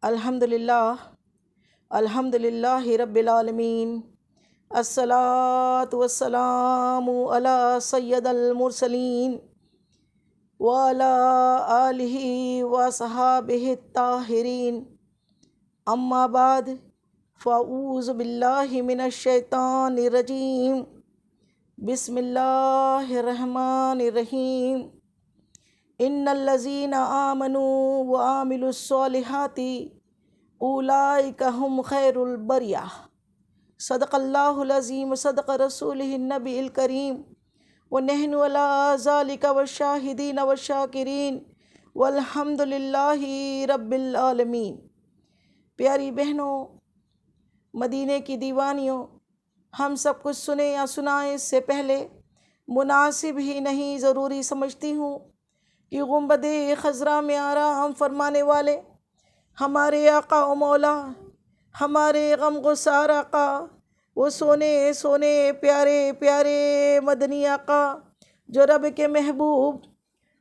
الحمد للہ رب العالمین، الصلاۃ والسلام علی سید المرسلین وعلی آلہ وصحابہ الطاہرین، اما بعد فاعوذ باللہ من الشیطان الرجیم، بسم اللہ الرحمن الرحیم۔ ان الذین آمنوا وعملوا الصالحات اولئک هم خیر البریہ۔ صدق اللہ العظیم، صدق رسولہ النبی الکریم، ونحن علی ذلک والشاہدین والشاکرین والحمد للہ رب العالمین۔ پیاری بہنوں، مدینے کی دیوانیوں، ہم سب کچھ سنیں یا سنائیں اس سے پہلے مناسب ہی نہیں ضروری سمجھتی ہوں کہ گنبد خضرا میں آرام فرمانے والے ہمارے آقا و مولا، ہمارے غم گسار آقا، وہ سونے سونے پیارے پیارے مدنی آقا جو رب کے محبوب،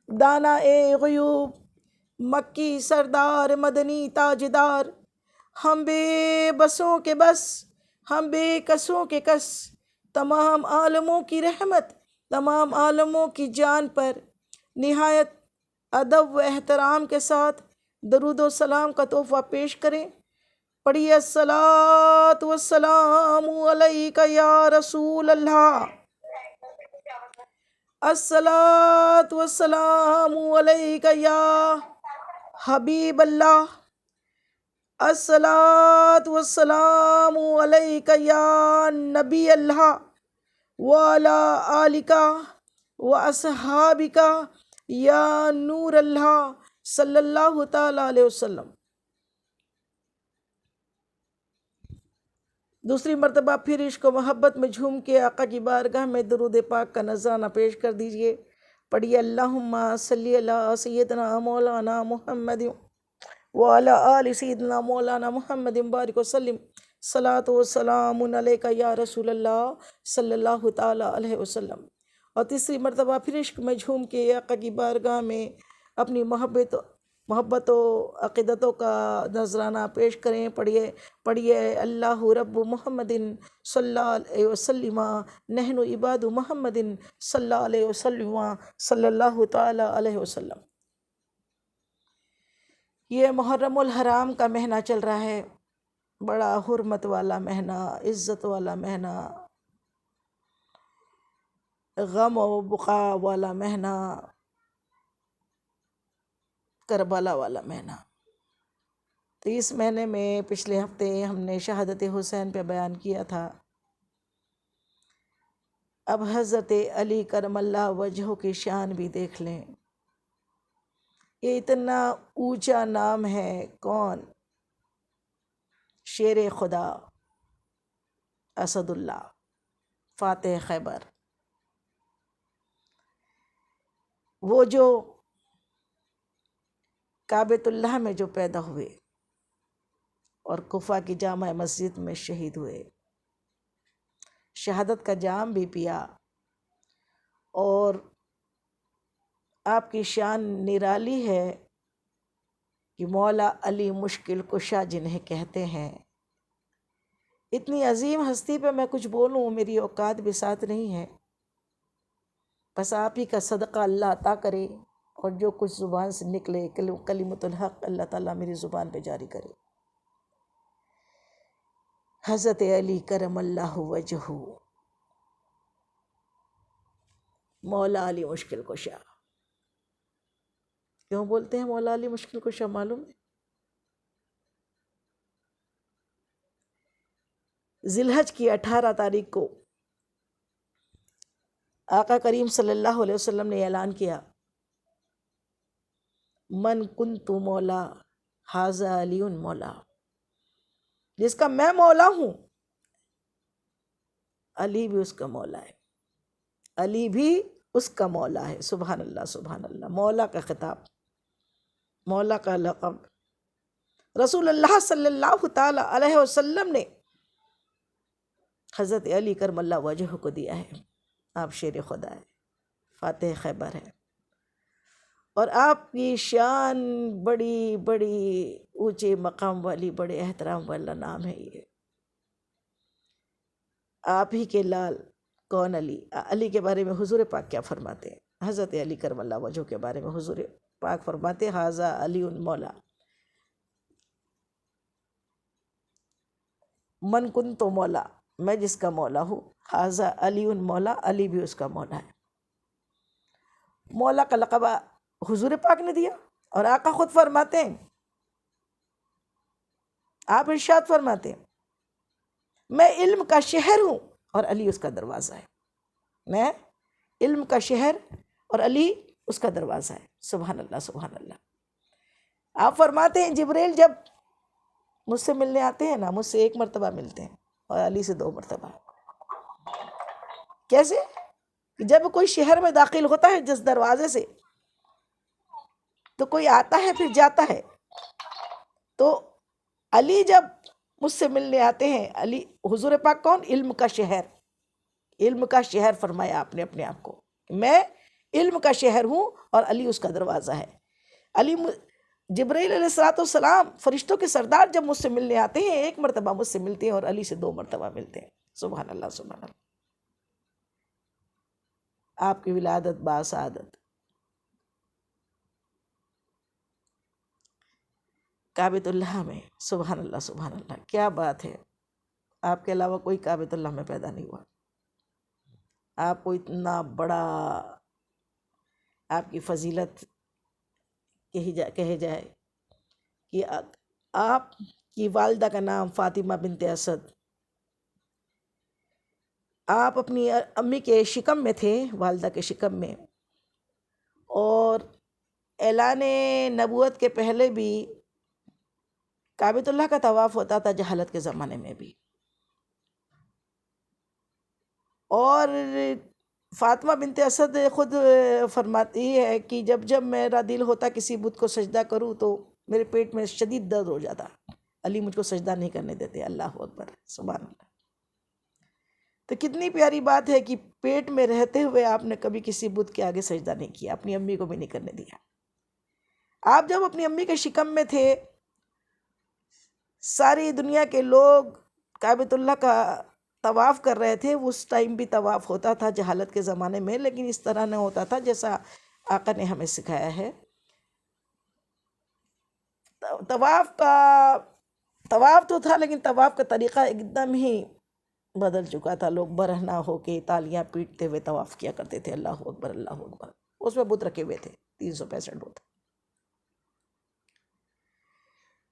دانا غیوب، مکی سردار، مدنی تاجدار، ہم بے بسوں کے بس، ہم بے کسوں کے کس، تمام عالموں کی رحمت، تمام عالموں کی جان پر نہایت ادب و احترام کے ساتھ درود و سلام کا تحفہ پیش کریں۔ پڑھیے الصلاۃ والسلام علیک یا رسول اللہ، الصلاۃ والسلام علیک یا حبیب اللہ، الصلاۃ والسلام علیک یا نبی اللہ، وعلی آلک واصحابک یا نور اللہ، صلی اللہ تعالیٰ علیہ وسلم۔ دوسری مرتبہ پھر عشق و محبت میں جھوم کے آقا کی بارگاہ میں درود پاک کا نذرانہ پیش کر دیجئے۔ پڑھیے اللہم صلی علی سیدنا مولانا محمد وعلی آل سیدنا مولانا محمد بارک وسلم، صلاۃ و سلام علیک یا رسول اللہ صلی اللہ تعالیٰ علیہ وسلم۔ اور تیسری مرتبہ پھر عشق میں جھوم کے آقا کی بارگاہ میں اپنی محبت و عقیدتوں کا نذرانہ پیش کریں۔ پڑھیے اللہ رب محمد صلی اللہ علیہ وسلم، نحن عباد محمد صلی اللہ علیہ وسلم، صلی اللہ تعالیٰ علیہ وسلم۔ یہ محرم الحرام کا مہینہ چل رہا ہے، بڑا حرمت والا مہینہ، عزت والا مہینہ، غم و بقا والا مہینہ، کربلا والا مہینہ۔ تو اس مہینے میں پچھلے ہفتے ہم نے شہادت حسین پہ بیان کیا تھا۔ اب حضرت علی کرم اللہ وجہہ کی شان بھی دیکھ لیں۔ یہ اتنا اونچا نام ہے، کون؟ شیر خدا، اسد اللہ، فاتح خیبر، وہ جو کعبۃ اللہ میں جو پیدا ہوئے اور کوفہ کی جامع مسجد میں شہید ہوئے، شہادت کا جام بھی پیا، اور آپ کی شان نرالی ہے کہ مولا علی مشکل کشا جنہیں کہتے ہیں۔ اتنی عظیم ہستی پہ میں کچھ بولوں، میری اوقات بھی ساتھ نہیں ہے، بس آپ ہی کا صدقہ اللہ عطا کرے، اور جو کچھ زبان سے نکلے کلمۃ الحق اللہ تعالیٰ میری زبان پہ جاری کرے۔ حضرت علی کرم اللہ وجہہ، مولا علی مشکل کشا۔ کیوں بولتے ہیں مولا علی مشکل کشا؟ معلوم ہے؟ ذی الحج کی 18 تاریخ کو آقا کریم صلی اللہ علیہ وسلم نے اعلان کیا، من کنت مولا ھذا علی مولا، جس کا میں مولا ہوں علی بھی اس کا مولا ہے، علی بھی اس کا مولا ہے۔ سبحان اللہ سبحان اللہ۔ مولا کا خطاب، مولا کا لقب رسول اللہ صلی اللہ تعالی علیہ وسلم نے حضرت علی کرم اللہ وجہہ کو دیا ہے۔ آپ شیر خدا ہے، فاتح خیبر ہے، اور آپ کی شان بڑی بڑی اونچے مقام والی، بڑے احترام والا نام ہے یہ. آپ ہی کے لال کون علی. علی کے بارے میں حضور پاک کیا فرماتے ہیں؟ حضرت علی کرم اللہ وجہہ کے بارے میں حضور پاک فرماتے ہیں ھذا علی مولا من کن تو مولا، میں جس کا مولا ہوں. ھذا علی مولا، علی بھی اس کا مولا ہے. مولا کا لقب حضور پاک نے دیا. اور آقا خود فرماتے ہیں، آپ ارشاد فرماتے ہیں میں علم کا شہر ہوں اور علی اس کا دروازہ ہے. میں علم کا شہر اور علی اس کا دروازہ ہے. سبحان اللہ سبحان اللہ. آپ فرماتے ہیں جبریل جب مجھ سے ملنے آتے ہیں نا، مجھ سے 1 مرتبہ ملتے ہیں اور علی سے 2 مرتبہ. کیسے؟ جب کوئی شہر میں داخل ہوتا ہے جس دروازے سے، تو کوئی آتا ہے پھر جاتا ہے. تو علی جب مجھ سے ملنے آتے ہیں، علی حضور پاک کون؟ علم کا شہر. علم کا شہر فرمایا آپ نے اپنے آپ کو. میں علم کا شہر ہوں اور علی اس کا دروازہ ہے. علی جبرائیل علیہ السلام فرشتوں کے سردار جب مجھ سے ملنے آتے ہیں 1 مرتبہ مجھ سے ملتے ہیں اور علی سے 2 مرتبہ ملتے ہیں. سبحان اللہ سبحان اللہ. آپ کی ولادت باسعادت کعبۃ اللہ میں. سبحان اللہ سبحان اللہ. کیا بات ہے. آپ کے علاوہ کوئی کعبۃ اللہ میں پیدا نہیں ہوا. آپ کو اتنا بڑا، آپ کی فضیلت کہے جائے کہ آپ کی والدہ کا نام فاطمہ بنت اسد. آپ اپنی امی کے شکم میں تھے، والدہ کے شکم میں، اور اعلان نبوت کے پہلے بھی کعبۃ اللہ کا طواف ہوتا تھا جہالت کے زمانے میں بھی. اور فاطمہ بنت اسد خود فرماتی ہے کہ جب جب میرا دل ہوتا کسی بت کو سجدہ کروں تو میرے پیٹ میں شدید درد ہو جاتا. علی مجھ کو سجدہ نہیں کرنے دیتے. اللہ اکبر سبحان اللہ. تو کتنی پیاری بات ہے کہ پیٹ میں رہتے ہوئے آپ نے کبھی کسی بت کے آگے سجدہ نہیں کیا، اپنی امی کو بھی نہیں کرنے دیا. آپ جب اپنی امی کے شکم میں تھے، ساری دنیا کے لوگ کعبۃ اللہ کا طواف کر رہے تھے. اس ٹائم بھی طواف ہوتا تھا جہالت کے زمانے میں، لیکن اس طرح نہ ہوتا تھا جیسا آقا نے ہمیں سکھایا ہے. طواف تو تھا، لیکن طواف کا طریقہ ایک دم ہی بدل چکا تھا. لوگ برہنہ ہو کے تالیاں پیٹتے ہوئے طواف کیا کرتے تھے. اللہ اکبر اللہ اکبر. اس میں بت رکھے ہوئے تھے 365 بت.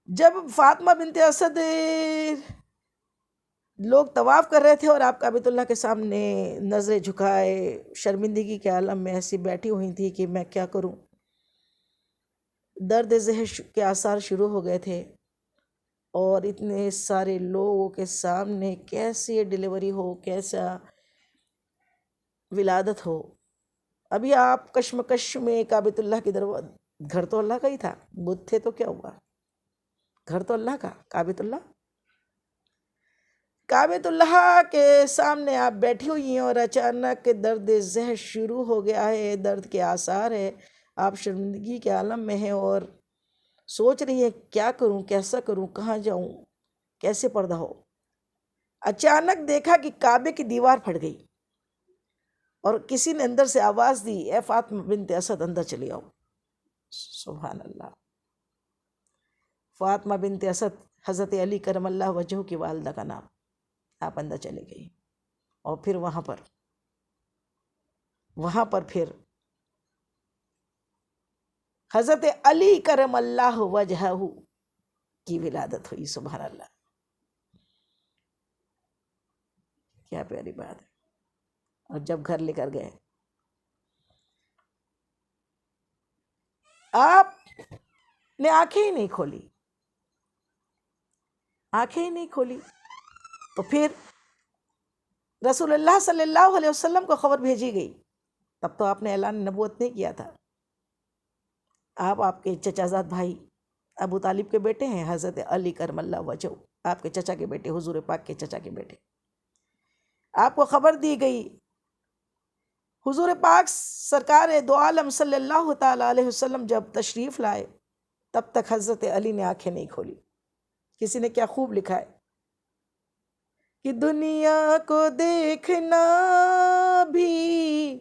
جب فاطمہ بنت اسد لوگ طواف کر رہے تھے اور آپ کعبۃ اللہ کے سامنے نظریں جھکائے شرمندگی کے عالم میں ایسی بیٹھی ہوئی تھی کہ میں کیا کروں. درد ذہن کے آثار شروع ہو گئے تھے، اور اتنے سارے لوگوں کے سامنے کیسے ڈیلیوری ہو، کیسا ولادت ہو. ابھی آپ کشمکش میں کعبۃ اللہ کی گھر تو اللہ کا ہی تھا، بت تھے تو کیا ہوا، گھر تو اللہ کا. کعبۃ اللہ کے سامنے آپ بیٹھی ہوئی ہیں اور اچانک درد ذہن شروع ہو گیا ہے، درد کے آثار ہے، آپ شرمندگی کے عالم میں ہیں اور سوچ رہی ہیں کیا کروں، کیسا کروں، کہاں جاؤں، کیسے پردہ ہو. اچانک دیکھا کہ کعبے کی دیوار پھٹ گئی اور کسی نے اندر سے آواز دی، اے فاطمہ بنت اسد اندر چلی آؤ. سبحان اللہ. فاطمہ بنت اسد حضرت علی کرم اللہ وجہہ کی والدہ کا نام. آپ اندر چلے گئی اور پھر وہاں پر پھر حضرت علی کرم اللہ وجہہ کی ولادت ہوئی. سبحان اللہ. کیا پیاری بات ہے. اور جب گھر لے کر گئے، آپ نے آنکھیں ہی نہیں کھولی. تو پھر رسول اللہ صلی اللہ علیہ وسلم کو خبر بھیجی گئی. تب تو آپ نے اعلان نبوت نہیں کیا تھا. آپ کے چچا زاد بھائی ابو طالب کے بیٹے ہیں، حضرت علی کرم اللہ وجہہ آپ کے چچا کے بیٹے، حضور پاک کے چچا کے بیٹے. آپ کو خبر دی گئی حضور پاک سرکار دو عالم صلی اللہ تعالیٰ علیہ وسلم جب تشریف لائے تب تک حضرت علی نے آنکھیں نہیں کھولی. کسی نے کیا خوب لکھا ہے کہ دنیا کو دیکھنا بھی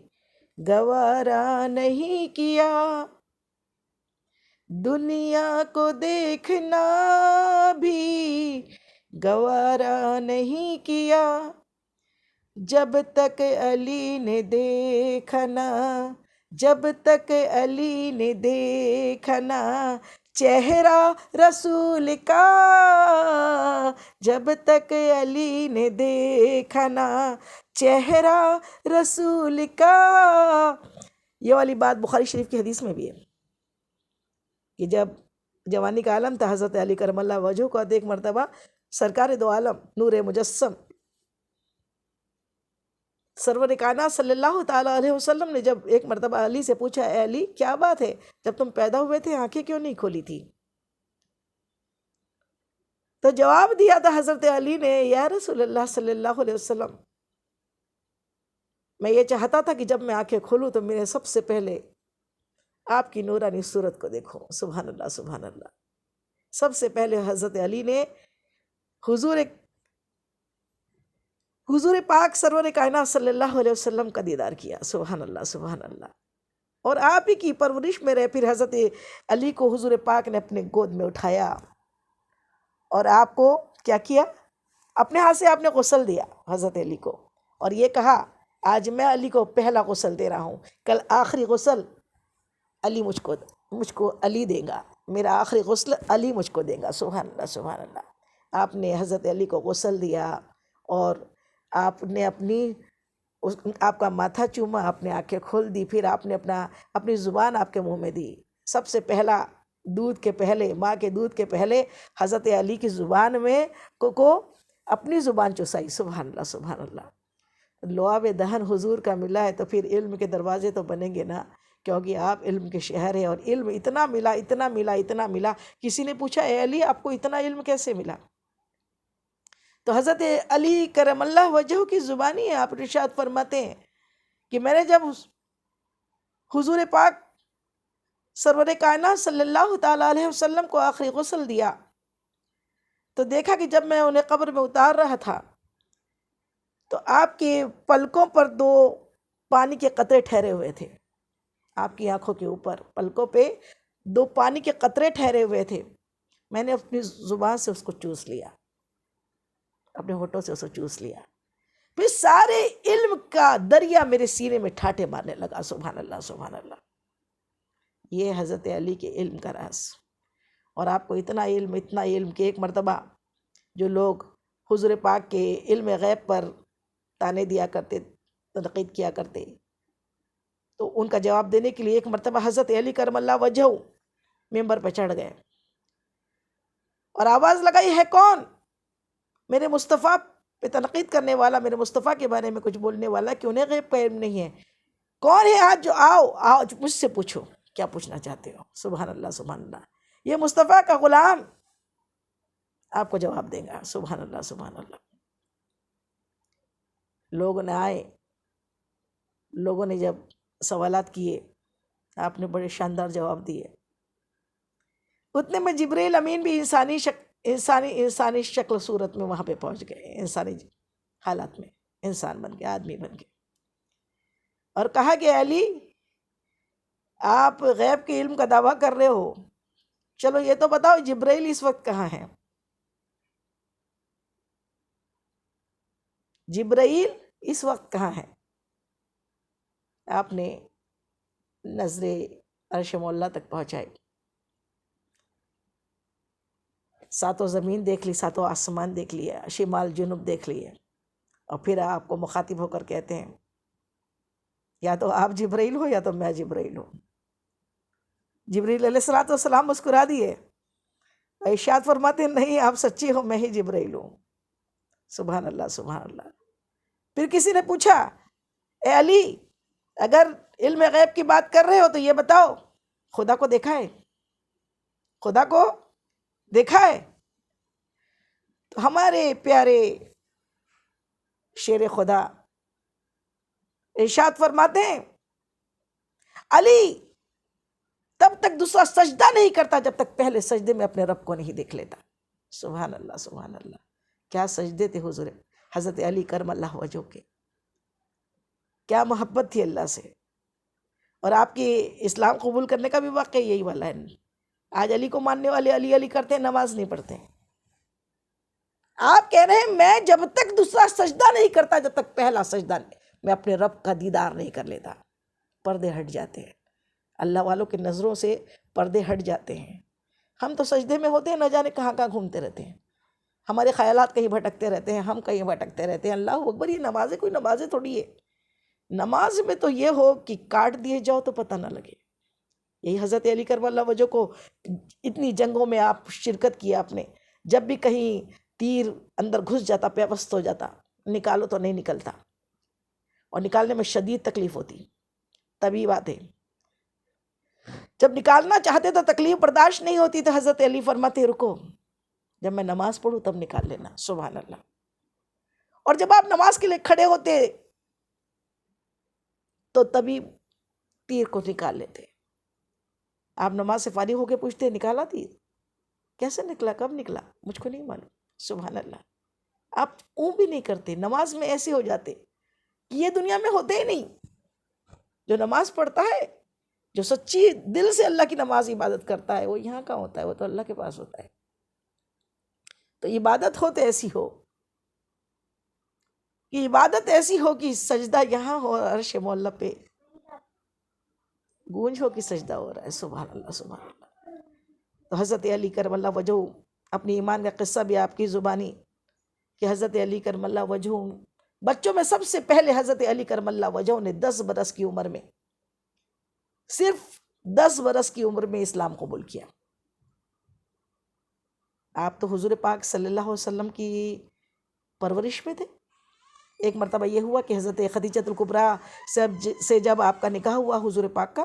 گوارا نہیں کیا، دنیا کو دیکھنا بھی گوارا نہیں کیا، جب تک علی نے دیکھا نا، جب تک علی نے دیکھا نا چہرہ رسول کا، جب تک علی نے دیکھا نا چہرہ رسول کا. یہ والی بات بخاری شریف کی حدیث میں بھی ہے کہ جب جوانی کا عالم تھا حضرت علی کرم اللہ وجہہ کو ایک مرتبہ سرکار دو عالم نور مجسم سرور کائنات صلی اللہ تعالیٰ علیہ وسلم نے جب ایک مرتبہ علی سے پوچھا، اے علی کیا بات ہے، جب تم پیدا ہوئے تھے آنکھیں کیوں نہیں کھولی تھی؟ تو جواب دیا تھا حضرت علی نے، یا رسول اللہ صلی اللہ علیہ وسلم، میں یہ چاہتا تھا کہ جب میں آنکھیں کھولوں تو میرے سب سے پہلے آپ کی نورانی صورت کو دیکھوں. سبحان اللہ سبحان اللہ. سب سے پہلے حضرت علی نے حضور پاک سرور کائنات صلی اللہ علیہ وسلم کا دیدار کیا. سبحان اللہ سبحان اللہ. اور آپ ہی کی پرورش میں رہے پھر حضرت علی کو حضور پاک نے اپنے گود میں اٹھایا اور آپ کو کیا کیا، اپنے ہاتھ سے آپ نے غسل دیا حضرت علی کو، اور یہ کہا آج میں علی کو پہلا غسل دے رہا ہوں، کل آخری غسل علی مجھ کو علی دے گا، میرا آخری غسل علی مجھ کو دے گا. سبحان اللہ سبحان اللہ. آپ نے حضرت علی کو غسل دیا اور آپ نے آپ کا ماتھا چوما، آپ نے آنکھیں کھول دی، پھر آپ نے اپنی زبان آپ کے منہ میں دی. سب سے پہلا دودھ کے پہلے، ماں کے دودھ کے پہلے حضرت علی کی زبان میں کو اپنی زبان چوسائی. سبحان اللہ سبحان اللہ. لعاب دہن حضور کا ملا ہے تو پھر علم کے دروازے تو بنیں گے نا، کیونکہ آپ علم کے شہر ہیں، اور علم اتنا ملا اتنا ملا اتنا ملا. کسی نے پوچھا، اے علی آپ کو اتنا علم کیسے ملا؟ تو حضرت علی کرم اللہ وجہہ کی زبانی ہے. آپ ارشاد فرماتے ہیں کہ میں نے جب حضور پاک سرور کائنات صلی اللہ تعالیٰ علیہ وسلم کو آخری غسل دیا تو دیکھا کہ جب میں انہیں قبر میں اتار رہا تھا تو آپ کے پلکوں پر 2 پانی کے قطرے ٹھہرے ہوئے تھے. آپ کی آنکھوں کے اوپر پلکوں پہ 2 پانی کے قطرے ٹھہرے ہوئے تھے. میں نے اپنی زبان سے اس کو چوس لیا، اپنے ہونٹوں سے اس کو چوس لیا، پھر سارے علم کا دریا میرے سینے میں ٹھاٹے مارنے لگا. سبحان اللہ سبحان اللہ. یہ حضرت علی کے علم کا راز. اور آپ کو اتنا علم کہ ایک مرتبہ جو لوگ حضور پاک کے علم غیب پر تانے دیا کرتے، تنقید کیا کرتے، تو ان کا جواب دینے کے لیے ایک مرتبہ حضرت علی کرم اللہ وجہہ ممبر پہ چڑھ گئے اور آواز لگائی، ہے کون میرے مصطفیٰ پہ تنقید کرنے والا، میرے مصطفیٰ کے بارے میں کچھ بولنے والا کہ انہیں غیب کا علم نہیں ہے؟ کون ہے آج جو آؤ مجھ سے پوچھو کیا پوچھنا چاہتے ہو. سبحان اللہ سبحان اللہ. یہ مصطفیٰ کا غلام آپ کو جواب دے گا. سبحان اللہ سبحان اللہ. لوگوں نے آئے، لوگوں نے جب سوالات کیے، آپ نے بڑے شاندار جواب دیے. اتنے میں جبریل امین بھی انسانی شکل صورت میں وہاں پہ پہنچ گئے، انسانی حالات میں انسان بن کے، آدمی بن کے، اور کہا کہ علی آپ غیب کے علم کا دعویٰ کر رہے ہو، چلو یہ تو بتاؤ جبریل اس وقت کہاں ہے؟ جبرائیل اس وقت کہاں ہے؟ آپ نے نظر عرش مولا تک پہنچائی، 7 زمین دیکھ لی، 7 آسمان دیکھ لیا، شمال جنوب دیکھ لیے، اور پھر آپ کو مخاطب ہو کر کہتے ہیں یا تو آپ جبرائیل ہو یا تو میں جبرائیل ہوں. جبریل علیہ السلام مسکرا دیے، ارشاد فرماتے ہیں نہیں آپ سچی ہو، میں ہی جبرائیل ہوں. سبحان اللہ سبحان اللہ. پھر کسی نے پوچھا، اے علی اگر علم غیب کی بات کر رہے ہو تو یہ بتاؤ خدا کو دیکھا ہے؟ خدا کو دیکھا ہے؟ تو ہمارے پیارے شیر خدا ارشاد فرماتے ہیں علی تب تک دوسرا سجدہ نہیں کرتا جب تک پہلے سجدے میں اپنے رب کو نہیں دیکھ لیتا۔ سبحان اللہ سبحان اللہ، کیا سجدے تھے حضور حضرت علی کرم اللہ وجہہ کے، کیا محبت تھی اللہ سے۔ اور آپ کی اسلام قبول کرنے کا بھی واقعہ یہی والا ہے۔ آج علی کو ماننے والے علی علی کرتے ہیں، نماز نہیں پڑھتے ہیں۔ آپ کہہ رہے ہیں میں جب تک دوسرا سجدہ نہیں کرتا جب تک پہلا سجدہ میں اپنے رب کا دیدار نہیں کر لیتا۔ پردے ہٹ جاتے ہیں، اللہ والوں کی نظروں سے پردے ہٹ جاتے ہیں۔ ہم تو سجدے میں ہوتے ہیں، نہ جانے کہاں کہاں گھومتے رہتے ہیں، ہمارے خیالات کہیں بھٹکتے رہتے ہیں، ہم کہیں بھٹکتے رہتے ہیں۔ اللہ اکبر، یہ نمازیں کوئی نمازیں تھوڑی ہے۔ نماز میں تو یہ ہو کہ کاٹ دیے جاؤ تو پتہ نہ لگے۔ یہی حضرت علی کرم اللہ وجہ کو اتنی جنگوں میں آپ شرکت کی آپ نے، جب بھی کہیں تیر اندر گھس جاتا، پیوست ہو جاتا، نکالو تو نہیں نکلتا، اور نکالنے میں شدید تکلیف ہوتی۔ تبھی باتیں جب نکالنا چاہتے تو تکلیف برداشت نہیں ہوتی، تو حضرت علی فرماتے رکو، جب میں نماز پڑھوں تب نکال لینا۔ سبحان اللہ۔ اور جب آپ نماز کے لیے کھڑے ہوتے تو تبھی تیر کو نکال لیتے۔ آپ نماز سے فارغ ہو کے پوچھتے نکالا تیر؟ کیسے نکلا، کب نکلا؟ مجھ کو نہیں معلوم۔ سبحان اللہ۔ آپ اون بھی نہیں کرتے، نماز میں ایسے ہو جاتے کہ یہ دنیا میں ہوتے ہی نہیں۔ جو نماز پڑھتا ہے، جو سچی دل سے اللہ کی نماز عبادت کرتا ہے، وہ یہاں کا ہوتا ہے، وہ تو اللہ کے پاس ہوتا ہے۔ تو عبادت ہو تو ایسی ہو کہ عبادت ایسی ہو کہ سجدہ یہاں ہو، عرش معلی پہ گونج ہو کہ سجدہ ہو رہا ہے۔ سبحان اللہ سبحان اللہ۔ تو حضرت علی کرم اللہ وجہ، اپنی ایمان کا قصہ بھی آپ کی زبانی کہ حضرت علی کرم اللہ وجہ بچوں میں سب سے پہلے حضرت علی کرم اللہ وجہ نے 10 برس کی عمر میں، صرف 10 برس کی عمر میں اسلام قبول کیا۔ آپ تو حضور پاک صلی اللہ علیہ وسلم کی پرورش میں تھے۔ ایک مرتبہ یہ ہوا کہ حضرت خدیجہ الکبریٰ سے جب آپ کا نکاح ہوا، حضور پاک کا،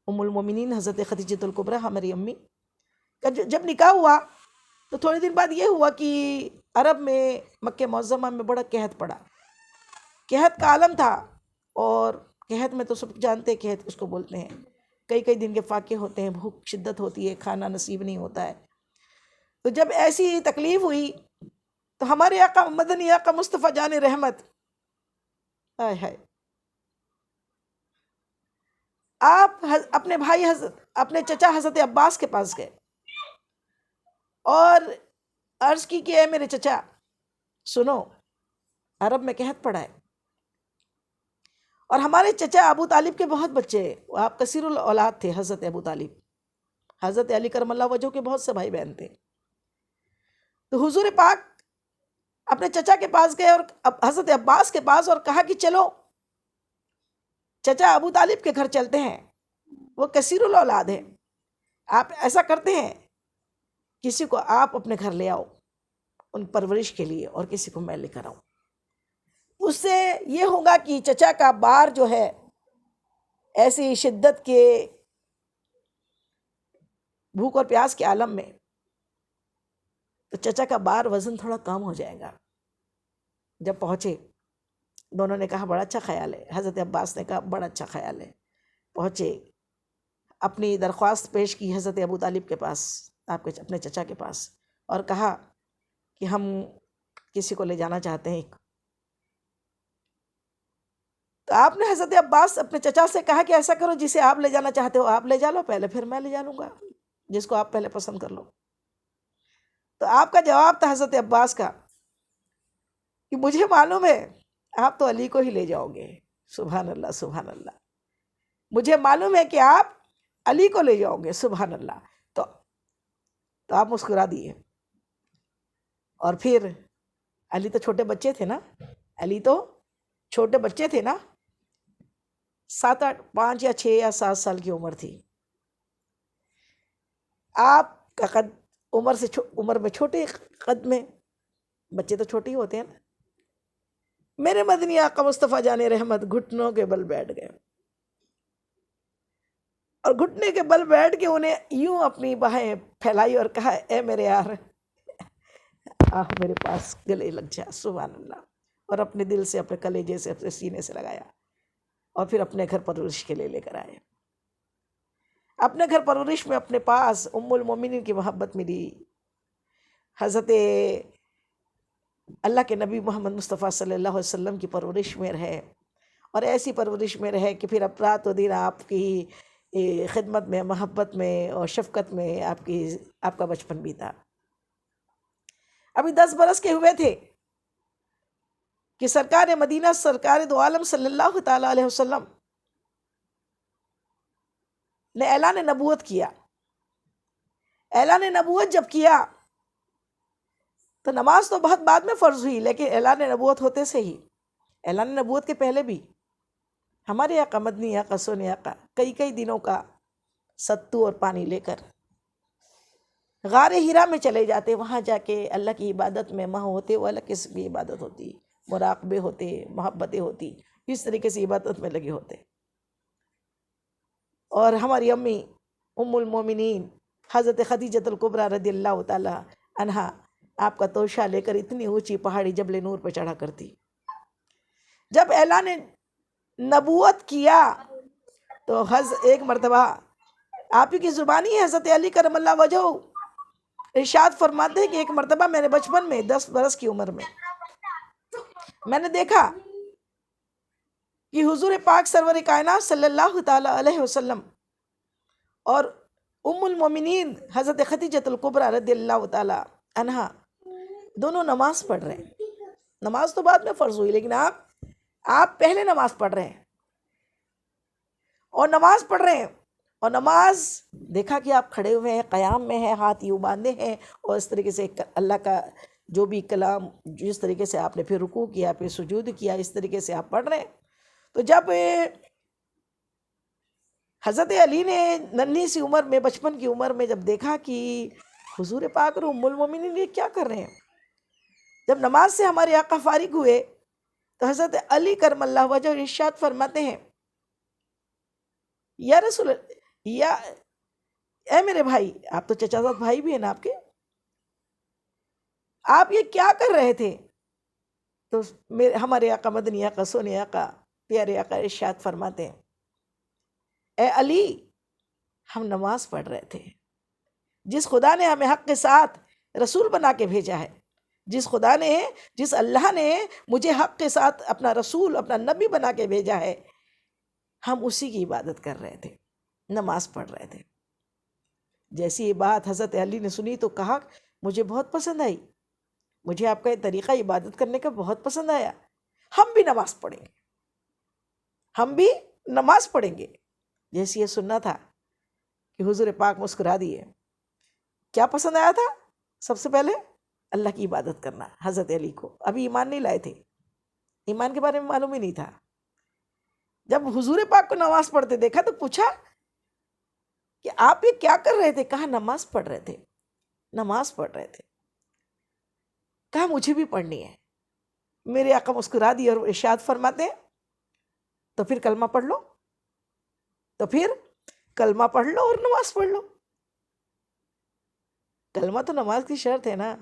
ام المومنین حضرت خدیجہ الکبریٰ ہماری امی کا جب نکاح ہوا تو تھوڑے دن بعد یہ ہوا کہ عرب میں، مکہ معظمہ میں بڑا قحط پڑا۔ قحط کا عالم تھا، اور قحط میں تو سب جانتے ہیں قحط اس کو بولتے ہیں، کئی دن کے فاقے ہوتے ہیں، بھوک شدت ہوتی ہے، کھانا نصیب نہیں ہوتا ہے۔ تو جب ایسی تکلیف ہوئی تو ہمارے آقا مدنی آقا مصطفیٰ جان رحمت، آپ اپنے بھائی اپنے چچا حضرت عباس کے پاس گئے اور عرض کی کہ اے میرے چچا سنو، عرب میں قحط پڑا ہے، اور ہمارے چچا ابو طالب کے بہت بچے ہیں، آپ کثیر الاولاد تھے حضرت ابو طالب، حضرت علی کرم اللہ وجہ کے بہت سے بھائی بہن تھے۔ تو حضور پاک اپنے چچا کے پاس گئے اور حضرت عباس کے پاس، اور کہا کہ چلو چچا ابو طالب کے گھر چلتے ہیں، وہ کثیر الاولاد ہیں، آپ ایسا کرتے ہیں کسی کو آپ اپنے گھر لے آؤ ان پرورش کے لیے، اور کسی کو میں لے کر آؤں۔ اس سے یہ ہوگا کہ چچا کا بار جو ہے ایسی شدت کے بھوک اور پیاس کے عالم میں، تو چچا کا بار وزن تھوڑا کم ہو جائے گا۔ جب پہنچے دونوں نے کہا بڑا اچھا خیال ہے، حضرت عباس نے کہا بڑا اچھا خیال ہے۔ پہنچے، اپنی درخواست پیش کی حضرت ابو طالب کے پاس، آپ کے اپنے چچا کے پاس، اور کہا کہ ہم کسی کو لے جانا چاہتے ہیں۔ تو آپ نے حضرت عباس اپنے چچا سے کہا کہ ایسا کرو، جسے آپ لے جانا چاہتے ہو آپ لے جا لو پہلے، پھر میں لے جا لوں گا جس کو آپ پہلے پسند کر لو۔ تو آپ کا جواب تھا حضرت عباس کا کہ مجھے معلوم ہے آپ تو علی کو ہی لے جاؤ گے۔ سبحان اللہ سبحان اللہ، مجھے معلوم ہے کہ آپ علی کو لے جاؤ گے۔ سبحان اللہ۔ تو آپ مسکرا دیے، اور پھر علی تو چھوٹے بچے تھے نا، علی تو چھوٹے بچے تھے نا، 5 یا 6 یا 7 سال کی عمر تھی۔ آپ کا قد عمر میں چھوٹے قد میں، بچے تو چھوٹے ہی ہوتے ہیں نا۔ میرے مدنی آقا مصطفیٰ جان رحمت گھٹنوں کے بل بیٹھ گئے، اور گھٹنے کے بل بیٹھ کے انہیں یوں اپنی باہیں پھیلائی اور کہا اے میرے یار، میرے پاس گلے لگ جا۔ سبحان اللہ۔ اور اپنے دل سے، اپنے کلیجے سے، اپنے سینے سے لگایا اور پھر اپنے گھر پرورش کے لیے لے کر آئے. اپنے گھر پرورش میں اپنے پاس ام المومنین کی محبت ملی. حضرت اللہ کے نبی محمد مصطفیٰ صلی اللہ علیہ وسلم کی پرورش میں رہے، اور ایسی پرورش میں رہے کہ پھر اب رات و دن آپ کی خدمت میں، محبت میں اور شفقت میں آپ کا بچپن بیتا. ابھی 10 برس کے ہوئے تھے کہ سرکار مدینہ، سرکار دو عالم صلی اللہ تعالی علیہ وسلم نے اعلان نبوت کیا. اعلان نبوت جب کیا تو نماز تو بہت بعد میں فرض ہوئی، لیکن اعلان نبوت ہوتے سے ہی، اعلان نبوت کے پہلے بھی ہمارے آقا، مدنی آقا، سونے آقا کئی دنوں کا ستو اور پانی لے کر غار ہیرا میں چلے جاتے. وہاں جا کے اللہ کی عبادت میں ماہ ہوتے، وہ الگ قسم کی عبادت ہوتی، مراقبے ہوتے، محبتیں ہوتی، اس طریقے سے عبادت میں لگے ہوتے. اور ہماری امی ام المومنین حضرت خدیجۃ الکبریٰ رضی اللہ تعالی عنہا آپ کا توشہ لے کر اتنی اونچی پہاڑی جبل نور پہ چڑھا کرتی. جب اعلان نبوت کیا تو ایک مرتبہ آپ ہی کی زبانی حضرت علی کرم اللہ وجہہ ارشاد فرماتے ہیں کہ ایک مرتبہ میرے بچپن میں 10 برس کی عمر میں نے دیکھا کہ حضور پاک سرور کائنات صلی اللہ تعالی علیہ وسلم اور ام المومنین حضرت خدیجۃ الکبریٰ رضی اللہ تعالی عنہا دونوں نماز پڑھ رہے ہیں. نماز تو بعد میں فرض ہوئی، لیکن آپ پہلے نماز پڑھ رہے ہیں، اور نماز پڑھ رہے ہیں، اور نماز دیکھا کہ آپ کھڑے ہوئے ہیں، قیام میں ہیں، ہاتھ یوں باندھے ہیں، اور اس طریقے سے اللہ کا جو بھی کلام، جس طریقے سے آپ نے پھر رکوع کیا، پھر سجود کیا، اس طریقے سے آپ پڑھ رہے ہیں. تو جب حضرت علی نے ننھی سی عمر میں، بچپن کی عمر میں جب دیکھا کہ حضور پاک اور ام المومنین یہ کیا کر رہے ہیں، جب نماز سے ہمارے آقا فارغ ہوئے تو حضرت علی کرم اللہ وجہ ارشاد فرماتے ہیں، یا رسول اے میرے بھائی، آپ تو چچا زاد بھائی بھی ہیں نا آپ کے، آپ یہ کیا کر رہے تھے؟ تو ہمارے آقا، مدنی آقا، سونے آقا، پیارے آقا ارشاد فرماتے ہیں، اے علی، ہم نماز پڑھ رہے تھے. جس خدا نے ہمیں حق کے ساتھ رسول بنا کے بھیجا ہے، جس اللہ نے مجھے حق کے ساتھ اپنا رسول، اپنا نبی بنا کے بھیجا ہے، ہم اسی کی عبادت کر رہے تھے، نماز پڑھ رہے تھے. جیسی یہ بات حضرت علی نے سنی تو کہا، مجھے بہت پسند آئی، مجھے آپ کا یہ طریقہ عبادت کرنے کا بہت پسند آیا، ہم بھی نماز پڑھیں گے، ہم بھی نماز پڑھیں گے. جیسی یہ سننا تھا کہ حضور پاک مسکرا دیے. کیا پسند آیا تھا؟ سب سے پہلے اللہ کی عبادت کرنا. حضرت علی کو ابھی ایمان نہیں لائے تھے، ایمان کے بارے میں معلوم ہی نہیں تھا. جب حضور پاک کو نماز پڑھتے دیکھا تو پوچھا کہ آپ یہ کیا کر رہے تھے؟ کہا نماز پڑھ رہے تھے، نماز پڑھ رہے تھے. کہا مجھے بھی پڑھنی ہے. میرے آقا مسکرا دیے اور ارشاد فرماتے ہیں، تو پھر کلمہ پڑھ لو، تو پھر کلمہ پڑھ لو اور نماز پڑھ لو. کلمہ تو نماز کی شرط ہے نا،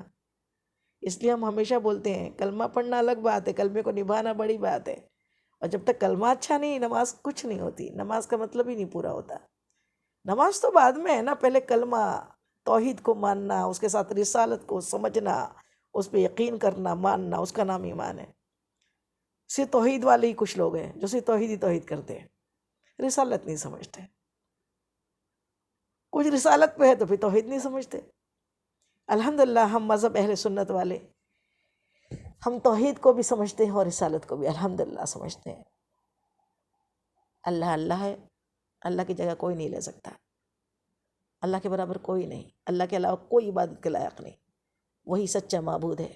اس لیے ہم ہمیشہ بولتے ہیں کلمہ پڑھنا الگ بات ہے، کلمے کو نبھانا بڑی بات ہے. اور جب تک کلمہ اچھا نہیں، نماز کچھ نہیں ہوتی، نماز کا مطلب ہی نہیں پورا ہوتا. نماز تو بعد میں ہے نا، پہلے کلمہ، توحید کو ماننا، اس کے ساتھ رسالت کو سمجھنا، اس پہ یقین کرنا، ماننا، اس کا نام ایمان ہے. صرف توحید والے ہی کچھ لوگ ہیں جو صرف توحید کرتے ہیں، رسالت نہیں سمجھتے. کچھ رسالت پہ ہے تو پھر توحید نہیں سمجھتے. الحمدللہ ہم مذہب اہل سنت والے، ہم توحید کو بھی سمجھتے ہیں اور رسالت کو بھی الحمدللہ سمجھتے ہیں. اللہ اللہ ہے، اللہ کی جگہ کوئی نہیں لے سکتا، اللہ کے برابر کوئی نہیں، اللہ کے علاوہ کوئی عبادت کے لائق نہیں. وہی سچا معبود ہے،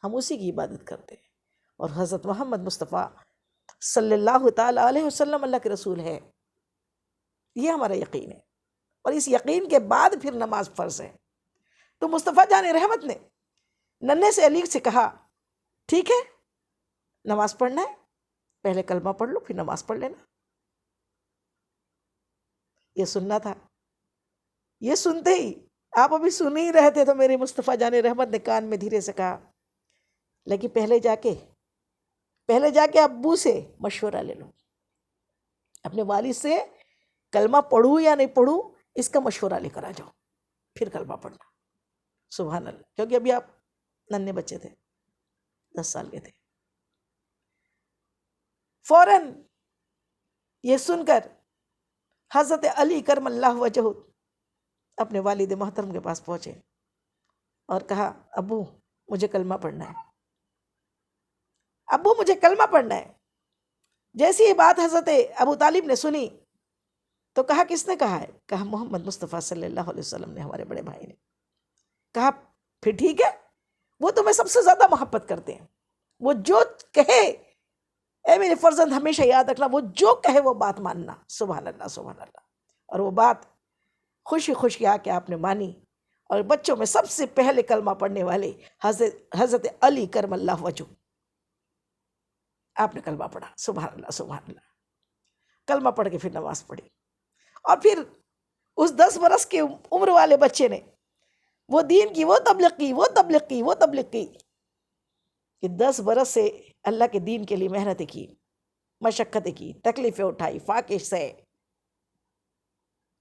ہم اسی کی عبادت کرتے ہیں. اور حضرت محمد مصطفیٰ صلی اللہ تعالی علیہ وسلم اللہ کے رسول ہے، یہ ہمارا یقین ہے. اور اس یقین کے بعد پھر نماز فرض ہے. تو مصطفیٰ جان رحمت نے ننھے سے علی سے کہا، ٹھیک ہے نماز پڑھنا ہے، پہلے کلمہ پڑھ لو پھر نماز پڑھ لینا. یہ سننا تھا. یہ سنتے ہی آپ ابھی سن ہی رہے تھے تو میرے مصطفیٰ جان رحمت نے کان میں دھیرے سے کہا، لیکن پہلے جا کے ابو سے مشورہ لے لو. اپنے والد سے کلمہ پڑھوں یا نہیں پڑھوں اس کا مشورہ لے کر آ جاؤ، پھر کلمہ پڑھنا. سبحان اللہ. کیونکہ ابھی آپ ننھے بچے تھے، 10 سال کے تھے. فوراً یہ سن کر حضرت علی کرم اللہ وجہ اپنے والد محترم کے پاس پہنچے اور کہا ابو مجھے کلمہ پڑھنا ہے، ابو مجھے کلمہ پڑھنا ہے. جیسی یہ بات حضرت ابو طالب نے سنی تو کہا کس نے کہا ہے؟ کہا محمد مصطفیٰ صلی اللہ علیہ وسلم نے، ہمارے بڑے بھائی نے. کہا پھر ٹھیک ہے، وہ تمہیں سب سے زیادہ محبت کرتے ہیں، وہ جو کہے، اے میرے فرزند ہمیشہ یاد رکھنا، وہ جو کہے وہ بات ماننا. سبحان اللہ سبحان اللہ. اور وہ بات خوشی خوشی آ کے آپ نے مانی، اور بچوں میں سب سے پہلے کلمہ پڑھنے والے حضرت علی کرم اللہ وجہ، آپ نے کلمہ پڑھا. سبحان اللہ سبحان اللہ. کلمہ پڑھ کے پھر نماز پڑھی. اور پھر اس 10 برس کے عمر والے بچے نے وہ دین کی وہ تبلیغ کی، وہ تبلیغ کی، وہ تبلیغ کی کہ 10 برس سے اللہ کے دین کے لیے محنتیں کی، مشقتیں کی، تکلیفیں اٹھائی، فاقے سے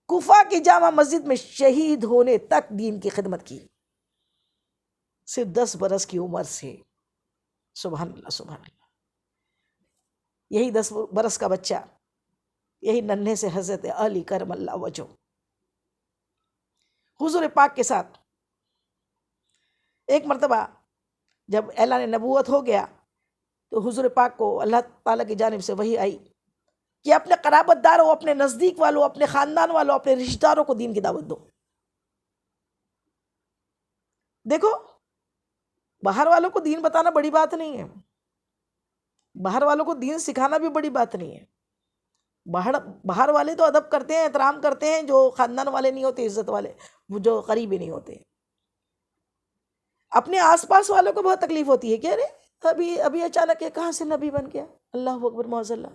کوفہ کی جامع مسجد میں شہید ہونے تک دین کی خدمت کی، صرف 10 برس کی عمر سے. سبحان اللہ سبحان اللہ. یہی 10 برس کا بچہ، یہی ننھے سے حضرت علی کرم اللہ وجہ حضور پاک کے ساتھ ایک مرتبہ جب اعلان نبوت ہو گیا تو حضور پاک کو اللہ تعالیٰ کی جانب سے وحی آئی کہ اپنے قرابت داروں، اپنے نزدیک والوں، اپنے خاندان والوں، اپنے رشتہ داروں کو دین کی دعوت دو. دیکھو، باہر والوں کو دین بتانا بڑی بات نہیں ہے، باہر والوں کو دین سکھانا بھی بڑی بات نہیں ہے. باہر والے تو ادب کرتے ہیں، احترام کرتے ہیں، جو خاندان والے نہیں ہوتے، عزت والے، وہ جو قریبی نہیں ہوتے. اپنے آس پاس والوں کو بہت تکلیف ہوتی ہے کہ ارے ابھی اچانک یہ کہاں سے نبی بن گیا. اللہ اکبر معاذ اللہ.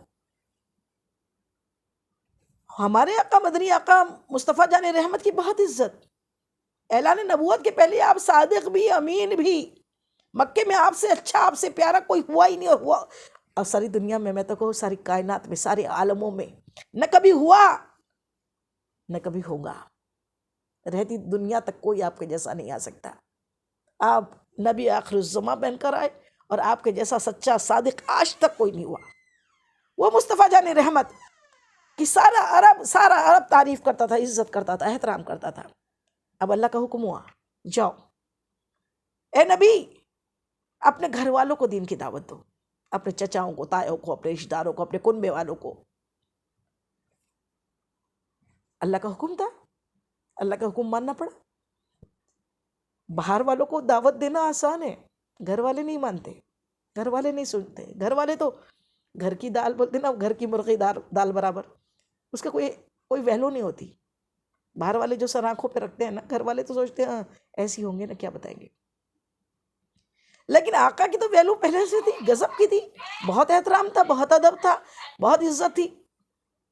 ہمارے آقا مدنی آقا مصطفیٰ جان رحمت کی بہت عزت. اعلان نبوت کے پہلے آپ صادق بھی، امین بھی، مکے میں آپ سے اچھا، آپ سے پیارا کوئی ہوا ہی نہیں. اور ہوا، اور ساری دنیا میں تو کہوں ساری کائنات میں، سارے عالموں میں نہ کبھی ہوا نہ کبھی ہوگا. رہتی دنیا تک کوئی آپ کے جیسا نہیں آ سکتا. آپ نبی آخر الزماں بن کر آئے، اور آپ کے جیسا سچا صادق آج تک کوئی نہیں ہوا. وہ مصطفیٰ جان رحمت کہ سارا عرب تعریف کرتا تھا، عزت کرتا تھا، احترام کرتا تھا. اب اللہ کا حکم ہوا، جاؤ اے نبی اپنے گھر والوں کو دین کی دعوت دو، اپنے چچاؤں کو، تایوں کو، اپنے رشتہ داروں کو، اپنے کنبے والوں کو. اللہ کا حکم تھا، اللہ کا حکم ماننا پڑا. باہر والوں کو دعوت دینا آسان ہے، گھر والے نہیں مانتے، گھر والے نہیں سنتے. گھر والے تو گھر کی دال بولتے نا، گھر کی مرغی دال برابر، اس کا کوئی ویلو نہیں ہوتی. باہر والے جو سر آنکھوں پہ رکھتے ہیں نا، گھر والے تو سوچتے ہیں ایسی ہوں گے نا، کیا بتائیں گے. لیکن آقا کی تو ویلو پہلے سے تھی، گزب کی تھی، بہت احترام تھا، بہت ادب تھا، بہت عزت تھی.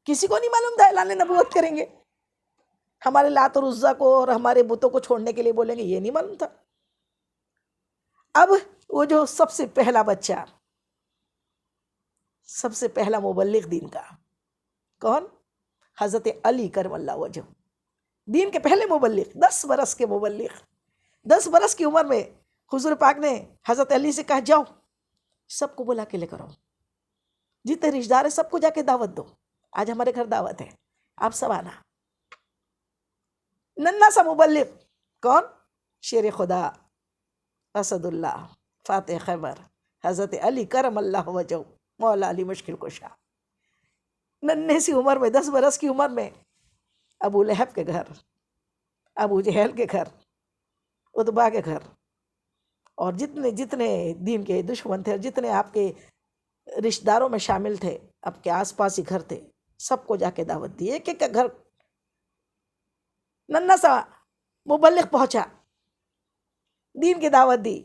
کسی کو نہیں معلوم تھا اعلان نبوت کریں گے، ہمارے لات اور عزا کو اور ہمارے بتوں کو چھوڑنے کے لیے بولیں گے، یہ نہیں معلوم تھا. اب وہ جو سب سے پہلا بچہ، سب سے پہلا مبلغ دین کا، کون؟ حضرت علی کرم اللہ وجہ، دین کے پہلے مبلغ، 10 برس کے مبلغ. 10 برس کی عمر میں حضور پاک نے حضرت علی سے کہا جاؤ سب کو بلا کے لے کر آؤ، جتنے رشتہ دار ہیں سب کو جا کے دعوت دو، آج ہمارے گھر دعوت ہے، آپ سب آنا. ننھا سا مبلغ، کون؟ شیر خدا، اسد اللہ، فاتح خیبر، حضرت علی کرم اللہ وجہ، مولا علی مشکل کشا. ننھے سی عمر میں، 10 برس کی عمر میں، ابو لہب کے گھر، ابو جہل کے گھر، اتبا کے گھر، اور جتنے دین کے دشمن تھے، اور جتنے آپ کے رشتہ داروں میں شامل تھے، آپ کے آس پاس ہی گھر تھے، سب کو جا کے دعوت دی. ایک ایک کا گھر ننھا سا مبلغ پہنچا، دین کی دعوت دی.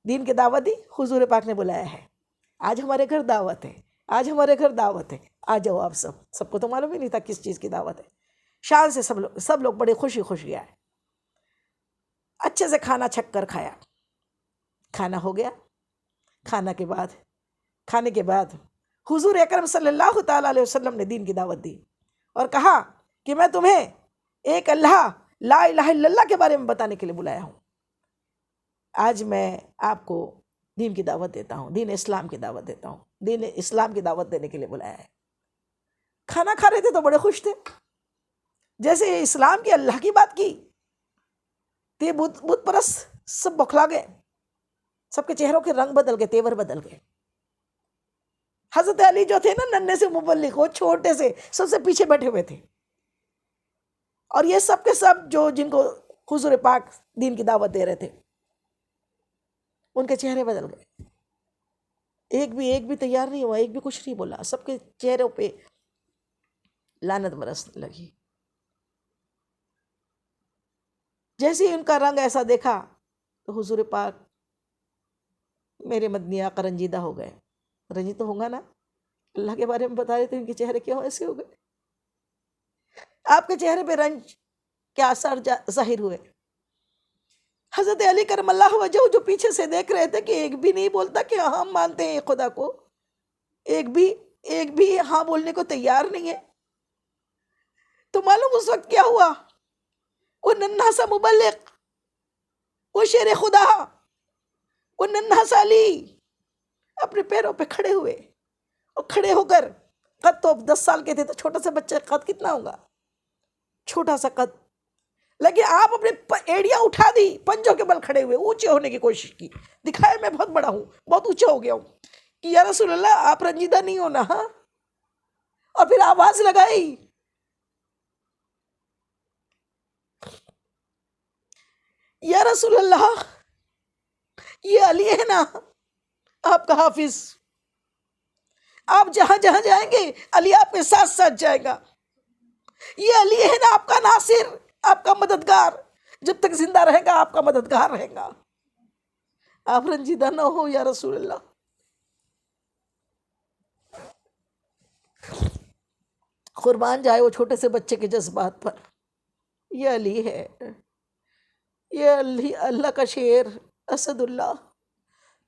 دین کی دعوت دی، حضور پاک نے بلایا ہے، آج ہمارے گھر دعوت ہے، آج ہمارے گھر دعوت ہے، آ جاؤ آپ سب کو تو معلوم ہی نہیں تھا کس چیز کی دعوت ہے. شان سے سب لوگ بڑے خوشی آئے، اچھے سے کھانا چھک کر کھایا. کھانا ہو گیا. کھانے کے بعد حضور اکرم صلی اللہ تعالیٰ علیہ وسلم نے دین کی دعوت دی اور کہا کہ میں تمہیں ایک اللہ لا الہ الا اللہ کے بارے میں بتانے کے لیے بلایا ہوں. آج میں آپ کو دین کی دعوت دیتا ہوں، دین اسلام کی دعوت دیتا ہوں، دین اسلام کی دعوت دینے کے لیے بلایا ہے. کھانا کھا رہے تھے تو بڑے خوش تھے. جیسے اسلام کی اللہ کی بات کی تو یہ بت پرست سب بکھلا گئے، سب کے چہروں کے رنگ بدل گئے، تیور بدل گئے. حضرت علی جو تھے نا ننھے سے مبلغ، وہ چھوٹے سے سب سے پیچھے بیٹھے ہوئے تھے، اور یہ سب کے سب جن کو حضور پاک دین کی دعوت دے رہے تھے ان کے چہرے بدل گئے. ایک بھی تیار نہیں ہوا، ایک بھی کچھ نہیں بولا، سب کے چہروں پہ لعنت برسنے لگی. جیسے ہی ان کا رنگ ایسا دیکھا تو حضور پاک میرے مدنی آقا رنجیدہ ہو گئے. رنجیت تو ہوگا نا، اللہ کے بارے میں بتا رہے تھے، ان کے چہرے کیوں ایسے ہو گئے؟ آپ کے چہرے پہ رنج کے آثار ظاہر ہوئے. حضرت علی کرم اللہ وجہہ جو پیچھے سے دیکھ رہے تھے کہ ایک بھی نہیں بولتا کہ ہم مانتے ہیں خدا کو، ایک بھی ہاں بولنے کو تیار نہیں ہے. تو معلوم اس وقت کیا ہوا؟ وہ ننھا سا مبلغ، وہ شیر خدا، وہ ننھا سا علی اپنے پیروں پہ کھڑے ہوئے، اور کھڑے ہو کر، قد تو 10 سال کے تھے تو چھوٹا سا بچہ قد کتنا ہوگا؟ چھوٹا سا قد، لیکن آپ اپنے ایڑیاں اٹھا دی، پنجوں کے بل کھڑے ہوئے، اونچے ہونے کی کوشش کی، دکھائے میں بہت بڑا ہوں، بہت اونچا ہو گیا ہوں، کہ یا رسول اللہ آپ رنجیدہ نہیں ہونا. ہاں، اور پھر آواز لگائی، یا رسول اللہ یہ علی ہے نا آپ کا حافظ، آپ جہاں جہاں جائیں گے علی آپ کے ساتھ ساتھ جائے گا. یہ علی ہے نا آپ کا ناصر، آپ کا مددگار، جب تک زندہ رہے گا آپ کا مددگار رہے گا. آپ رنجیدہ نہ ہو یا رسول اللہ. قربان جائے وہ چھوٹے سے بچے کے جذبات پر. یہ علی ہے، یہ علی اللہ کا شیر اسد اللہ،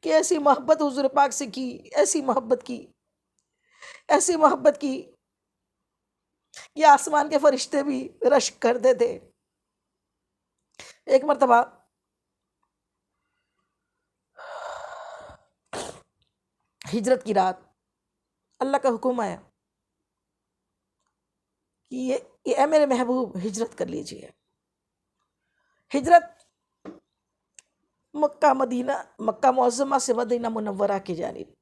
کہ ایسی محبت حضور پاک سے کی، ایسی محبت کی یہ آسمان کے فرشتے بھی رشک کرتے تھے. ایک مرتبہ ہجرت کی رات اللہ کا حکم آیا کہ یہ اے میرے محبوب ہجرت کر لیجئے. ہجرت مکہ معظمہ سے مدینہ منورہ کی جانب،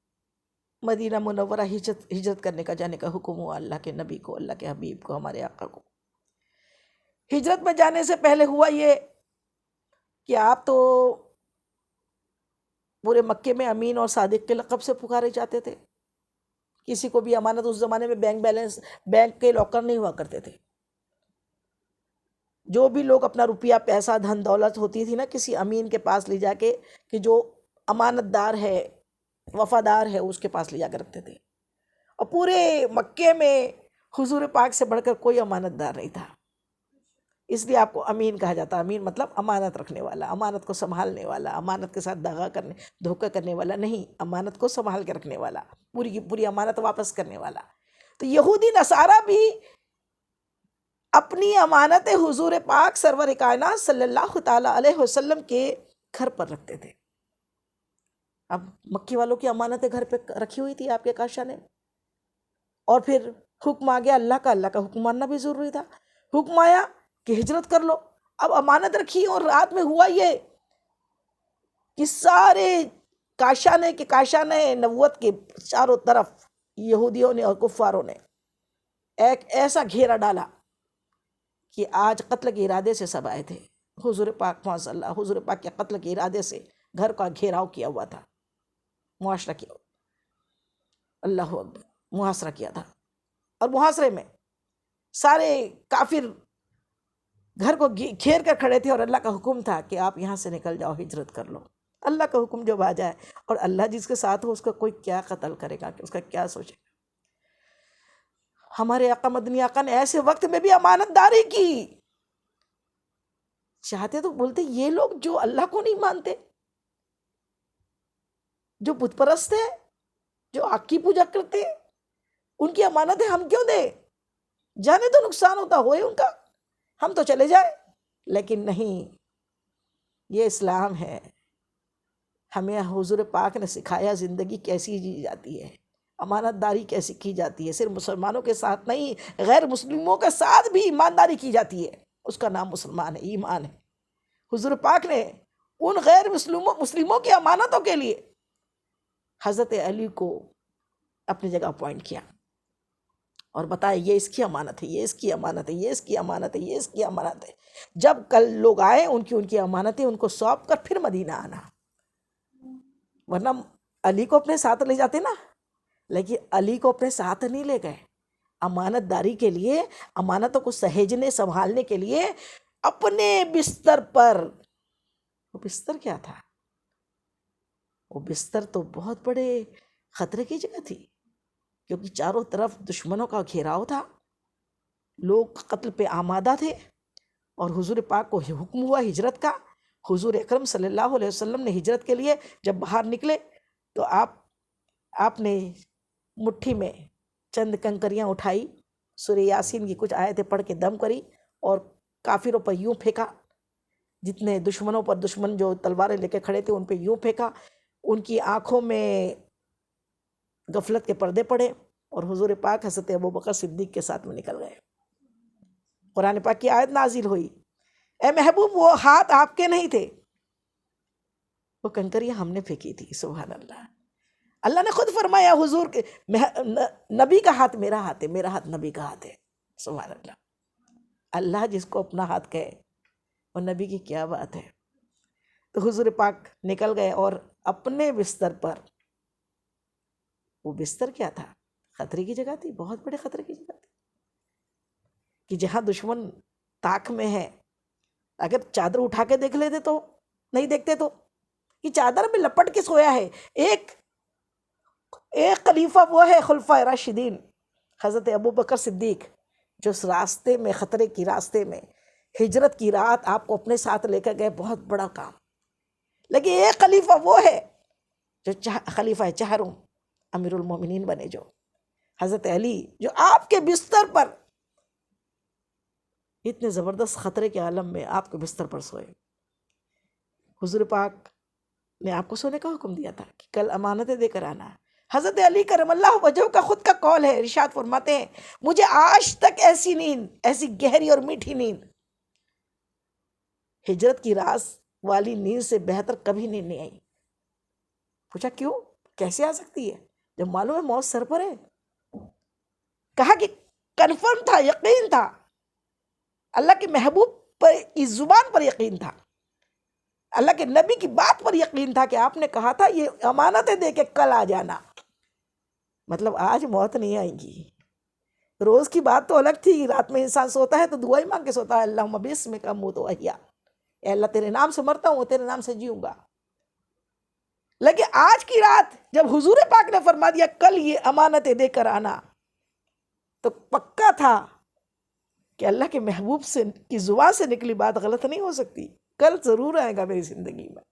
مدینہ منورہ ہجرت کرنے کا جانے کا حکم ہوا اللہ کے نبی کو، اللہ کے حبیب کو، ہمارے آقا کو. ہجرت میں جانے سے پہلے ہوا یہ کہ آپ تو پورے مکے میں امین اور صادق کے لقب سے پکارے جاتے تھے. کسی کو بھی امانت، اس زمانے میں بینک کے لاکر نہیں ہوا کرتے تھے. جو بھی لوگ اپنا روپیہ، پیسہ، دھن دولت ہوتی تھی نا، کسی امین کے پاس لے جا کے، کہ جو امانت دار ہے، وفادار ہے، اس کے پاس لے جا کے رکھتے تھے. اور پورے مکے میں حضور پاک سے بڑھ کر کوئی امانت دار نہیں تھا، اس لیے آپ کو امین کہا جاتا. امین مطلب امانت رکھنے والا، امانت کو سنبھالنے والا، امانت کے ساتھ دھوکہ کرنے والا نہیں، امانت کو سنبھال کے رکھنے والا، پوری کی پوری امانت واپس کرنے والا. تو یہودی نصارہ بھی اپنی امانت حضور پاک سرور کائنات صلی اللہ تعالی علیہ وسلم کے گھر پر رکھتے تھے. اب مکی والوں کی امانتیں گھر پہ رکھی ہوئی تھی آپ کے کاشا نے، اور پھر حکم آ گیا اللہ کا حکم ماننا بھی ضروری تھا. حکم آیا کہ ہجرت کر لو. اب امانت رکھی، اور رات میں ہوا یہ کہ سارے کاشا نے نبوت کے چاروں طرف یہودیوں نے اور کفاروں نے ایک ایسا گھیرا ڈالا کہ آج قتل کے ارادے سے سب آئے تھے. حضور پاک حضور پاک کے قتل کے ارادے سے گھر کا گھیراؤ کیا ہوا تھا، معاشرہ کیا، اللہ اکبر، محاصرہ کیا تھا. اور محاصرے میں سارے کافر گھر کو گھیر کر کھڑے تھے، اور اللہ کا حکم تھا کہ آپ یہاں سے نکل جاؤ، ہجرت کر لو. اللہ کا حکم جب آ جائے اور اللہ جس کے ساتھ ہو، اس کا کوئی کیا قتل کرے گا، کہ اس کا کیا سوچے گا. ہمارے آقا مدنی آقا نے ایسے وقت میں بھی امانت داری کی. چاہتے تو بولتے یہ لوگ جو اللہ کو نہیں مانتے، جو بت پرست ہیں، جو آگ کی پوجا کرتے ہیں، ان کی امانتیں ہم کیوں دیں؟ جانے تو نقصان ہوتا ہوئے ان کا، ہم تو چلے جائیں۔ لیکن نہیں، یہ اسلام ہے، ہمیں حضور پاک نے سکھایا زندگی کیسی جی جاتی ہے، امانت داری کیسی کی جاتی ہے۔ صرف مسلمانوں کے ساتھ نہیں، غیر مسلموں کے ساتھ بھی ایمانداری کی جاتی ہے، اس کا نام مسلمان ہے، ایمان ہے۔ حضور پاک نے ان غیر مسلموں کی امانتوں کے لیے حضرت علی کو اپنی جگہ اپوائنٹ کیا اور بتایا یہ اس کی امانت ہے، یہ اس کی امانت ہے، یہ اس کی امانت ہے، یہ اس کی امانت ہے۔ جب کل لوگ آئے ان کی امانتیں ان کو سونپ کر پھر مدینہ آنا، ورنہ علی کو اپنے ساتھ لے جاتے نا، لیکن علی کو اپنے ساتھ نہیں لے گئے۔ امانت داری کے لیے، امانتوں کو سہیجنے سنبھالنے کے لیے اپنے بستر پر، وہ بستر کیا تھا؟ وہ بستر تو بہت بڑے خطرے کی جگہ تھی، کیونکہ چاروں طرف دشمنوں کا گھیراؤ تھا، لوگ قتل پہ آمادہ تھے، اور حضور پاک کو حکم ہوا ہجرت کا۔ حضور اکرم صلی اللہ علیہ وسلم نے ہجرت کے لیے جب باہر نکلے تو آپ نے مٹھی میں چند کنکریاں اٹھائی، سورہ یاسین کی کچھ آیتیں پڑھ کے دم کری اور کافروں پر یوں پھینکا، جتنے دشمنوں پر، دشمن جو تلواریں لے کے کھڑے تھے ان پہ یوں پھینکا، ان کی آنکھوں میں غفلت کے پردے پڑے، اور حضور پاک حضرت ابوبکر صدیق کے ساتھ میں نکل گئے۔ قرآن پاک کی آیت نازل ہوئی، اے محبوب وہ ہاتھ آپ کے نہیں تھے، وہ کنکریاں ہم نے پھینکی تھی۔ سبحان اللہ، اللہ نے خود فرمایا حضور کے نبی کا ہاتھ میرا ہاتھ ہے، میرا ہاتھ نبی کا ہاتھ ہے۔ سبحان اللہ، اللہ جس کو اپنا ہاتھ کہے اور نبی کی کیا بات ہے۔ تو حضور پاک نکل گئے اور اپنے بستر پر، وہ بستر کیا تھا؟ خطرے کی جگہ تھی، بہت بڑے خطرے کی جگہ تھی، کہ جہاں دشمن طاق میں ہے، اگر چادر اٹھا کے دیکھ لیتے تو نہیں دیکھتے، تو کہ چادر میں لپٹ کے سویا ہے۔ ایک خلیفہ وہ ہے خلفائے راشدین حضرت ابوبکر صدیق، جو اس راستے میں، خطرے کی راستے میں، ہجرت کی رات آپ کو اپنے ساتھ لے کر گئے، بہت بڑا کام۔ لیکن ایک خلیفہ وہ ہے جو خلیفہ چہروں، امیر المومنین بنے، جو حضرت علی، جو آپ کے بستر پر، اتنے زبردست خطرے کے عالم میں آپ کے بستر پر سوئے۔ حضور پاک نے آپ کو سونے کا حکم دیا تھا کہ کل امانتیں دے کر آنا۔ حضرت علی کرم اللہ وجہہ کا خود کا قول ہے، ارشاد فرماتے ہیں مجھے آج تک ایسی نیند، ایسی گہری اور میٹھی نیند، ہجرت کی راز والی نیند سے بہتر کبھی نیند نہیں آئی۔ پوچھا کیوں، کیسے آ سکتی ہے جب معلوم ہے موت سر پر ہے؟ کہا کہ کنفرم تھا، یقین تھا، اللہ کے محبوب پر کی زبان پر یقین تھا، اللہ کے نبی کی بات پر یقین تھا کہ آپ نے کہا تھا یہ امانتیں دے کے کل آ جانا، مطلب آج موت نہیں آئے گی۔ روز کی بات تو الگ تھی، رات میں انسان سوتا ہے تو دعائیں مانگ کے سوتا ہے، اللہم بسمک اموت و احیا، اے اللہ تیرے نام سے مرتا ہوں، تیرے نام سے جیوں گا۔ لیکن آج کی رات جب حضور پاک نے فرما دیا کل یہ امانتیں دے کر آنا، تو پکا تھا کہ اللہ کے محبوب سے کی زبان سے نکلی بات غلط نہیں ہو سکتی، کل ضرور آئے گا میری زندگی میں،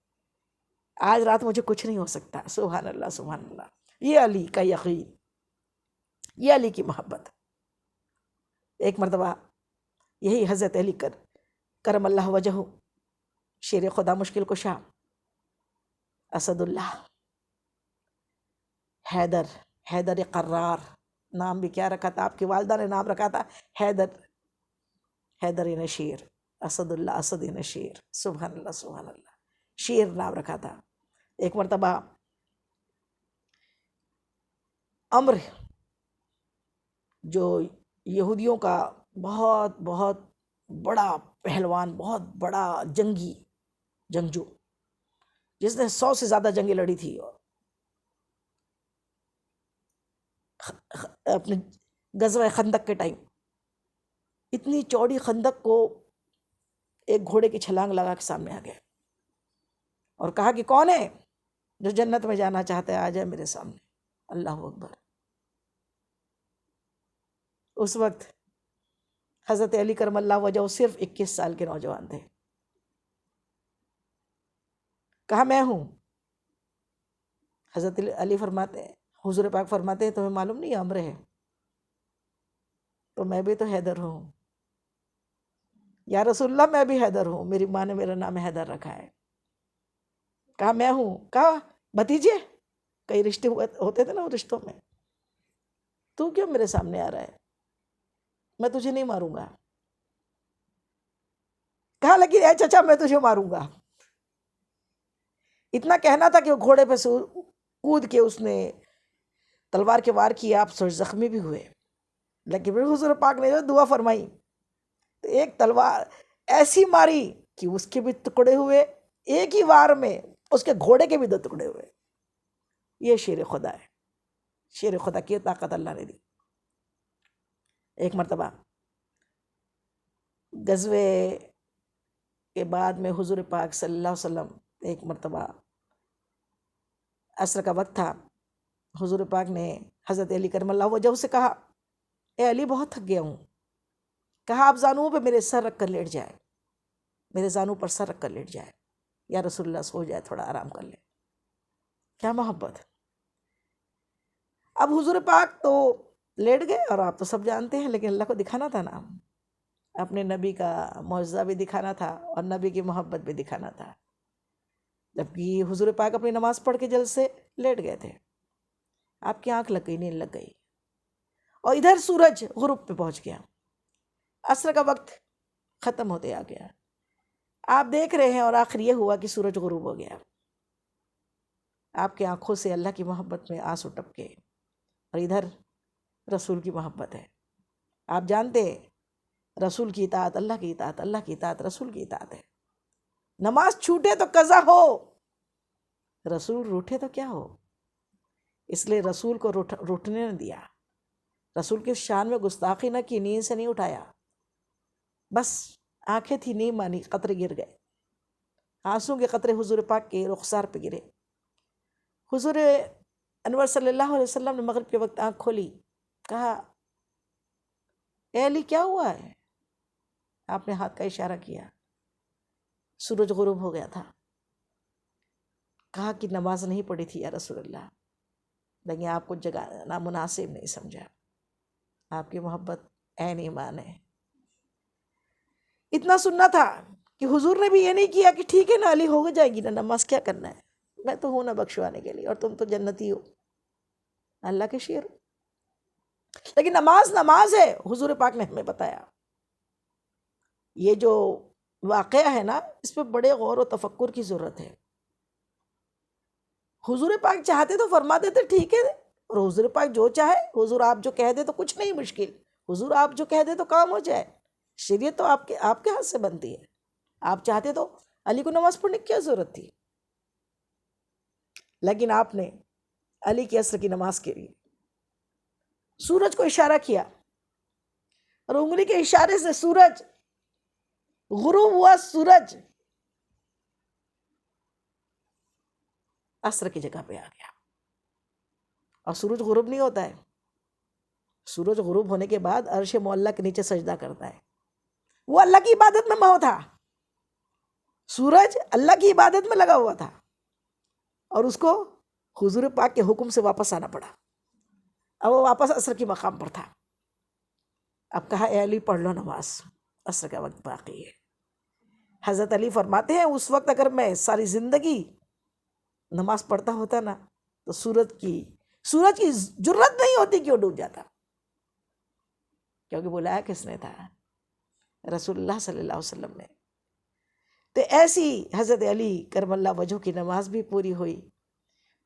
آج رات مجھے کچھ نہیں ہو سکتا۔ سبحان اللہ، سبحان اللہ، یہ علی کا یقین، یہ علی کی محبت۔ ایک مرتبہ یہی حضرت علی کرم اللہ وجہہ، شیر خدا مشکل کشا، اسد اللہ، حیدر قرار، نام بھی کیا رکھا تھا، آپ کی والدہ نے نام رکھا تھا حیدر نشیر، اسد اللہ، اسد نشیر، سبحان اللہ، سبحان اللہ، شیر نام رکھا تھا۔ ایک مرتبہ عمر، جو یہودیوں کا بہت بہت بڑا پہلوان، بہت بڑا جنگجو، جس نے 100 سے زیادہ جنگیں لڑی تھی، اپنے غزوہ خندق کے ٹائم، اتنی چوڑی خندق کو ایک گھوڑے کی چھلانگ لگا کے سامنے آ گیا اور کہا کہ کون ہے جو جنت میں جانا چاہتا ہے، آ جائے میرے سامنے۔ اللہ اکبر۔ اس وقت حضرت علی کرم اللہ وجہہ صرف 21 سال کے نوجوان تھے۔ کہا میں ہوں۔ حضرت علی فرماتے ہیں، حضور پاک فرماتے ہیں تمہیں معلوم نہیں عمر ہے؟ تو میں بھی تو حیدر ہوں. یا رسول اللہ میں بھی حیدر ہوں، میری ماں نے میرا نام حیدر رکھا ہے. کہا میں ہوں. کہا بھتیجے، کئی رشتے ہوتے تھے نا، وہ رشتوں میں تو کیوں میرے سامنے آ رہا ہے؟ میں تجھے نہیں ماروں گا. کہا لیکن اے چچا میں تجھے ماروں گا. اتنا کہنا تھا کہ وہ گھوڑے پہ سے کود کے اس نے تلوار کے وار کیا. آپ زخمی بھی ہوئے، لیکن پھر حضور پاک نے جو دعا فرمائی تو ایک تلوار ایسی ماری کہ اس کے بھی ٹکڑے ہوئے، ایک ہی وار میں اس کے گھوڑے کے بھی 2 ٹکڑے ہوئے. یہ شیر خدا ہے، شیر خدا کی طاقت اللہ نے دی. ایک مرتبہ غزوے کے بعد میں حضور پاک صلی اللہ علیہ وسلم، ایک مرتبہ عصر کا وقت تھا، حضور پاک نے حضرت علی کرم اللہ وجہہ سے کہا اے علی بہت تھک گیا ہوں. کہا آپ زانوں پہ میرے سر رکھ کر لیٹ جائے، میرے زانوں پر سر رکھ کر لیٹ جائے. یا رسول اللہ سو جائے، تھوڑا آرام کر لے. کیا محبت. اب حضور پاک تو لیٹ گئے، اور آپ تو سب جانتے ہیں، لیکن اللہ کو دکھانا تھا نا، اپنے نبی کا معجزہ بھی دکھانا تھا اور نبی کی محبت بھی دکھانا تھا. جبکہ حضور پاک اپنی نماز پڑھ کے جلد سے لیٹ گئے تھے، آپ کی آنکھ لگ گئی، نیند لگ گئی، اور ادھر سورج غروب پہ پہنچ گیا. عصر کا وقت ختم ہوتے آ گیا، آپ دیکھ رہے ہیں، اور آخر یہ ہوا کہ سورج غروب ہو گیا. آپ کی آنکھوں سے اللہ کی محبت میں آنسو ٹپکے، اور ادھر رسول کی محبت ہے. آپ جانتے ہیں رسول کی اطاعت اللہ کی اطاعت، اللہ کی اطاعت رسول کی اطاعت ہے. نماز چھوٹے تو قضا ہو، رسول روٹھے تو کیا ہو. اس لیے رسول کو روٹنے نہ دیا، رسول کی شان میں گستاخی نہ کی، نیند سے نہیں اٹھایا. بس آنکھیں تھی نہیں مانی، قطرے گر گئے، آنسوں کے قطرے حضور پاک کے رخسار پہ گرے. حضور انور صلی اللہ علیہ وسلم نے مغرب کے وقت آنکھ کھولی. کہا اے علی کیا ہوا ہے؟ آپ نے ہاتھ کا اشارہ کیا. سورج غروب ہو گیا تھا. کہا کہ نماز نہیں پڑھی تھی یا رسول اللہ، لیکن آپ کو جگانا مناسب نہیں سمجھا. آپ کی محبت عین ایمان ہے. اتنا سننا تھا کہ حضور نے بھی یہ نہیں کیا کہ ٹھیک ہے نا علی ہو جائے گی نا نماز، کیا کرنا ہے، میں تو ہوں نا بخشوانے کے لیے، اور تم تو جنتی ہو، اللہ کے شیر ہو. لیکن نماز نماز ہے. حضور پاک نے ہمیں بتایا. یہ جو واقعہ ہے نا، اس پہ بڑے غور و تفکر کی ضرورت ہے. حضور پاک چاہتے تو فرما دیتے ٹھیک ہے، اور حضور پاک جو چاہے، حضور آپ جو کہہ دے تو کچھ نہیں مشکل، حضور آپ جو کہہ دے تو کام ہو جائے. شریعت تو آپ کے ہاتھ سے بنتی ہے. آپ چاہتے تو علی کو نماز پڑھنے کی کیا ضرورت تھی، لیکن آپ نے علی کی عصر کی نماز کے لیے سورج کو اشارہ کیا، اور انگلی کے اشارے سے سورج غروب ہوا. سورج عصر کی جگہ پہ آ گیا. اور سورج غروب نہیں ہوتا ہے، سورج غروب ہونے کے بعد عرش معلیٰ کے نیچے سجدہ کرتا ہے. وہ اللہ کی عبادت میں مہو تھا، سورج اللہ کی عبادت میں لگا ہوا تھا، اور اس کو حضور پاک کے حکم سے واپس آنا پڑا. اب وہ واپس عصر کی مقام پر تھا. اب کہا اے علی پڑھ لو نماز، عصر کا وقت باقی ہے. حضرت علی فرماتے ہیں اس وقت اگر میں ساری زندگی نماز پڑھتا ہوتا نا تو سورج کی جرت نہیں ہوتی کہ وہ ڈوب جاتا، کیونکہ بلایا کس نے تھا؟ رسول اللہ صلی اللہ علیہ وسلم نے. تو ایسی حضرت علی کرم اللہ وجہ کی نماز بھی پوری ہوئی،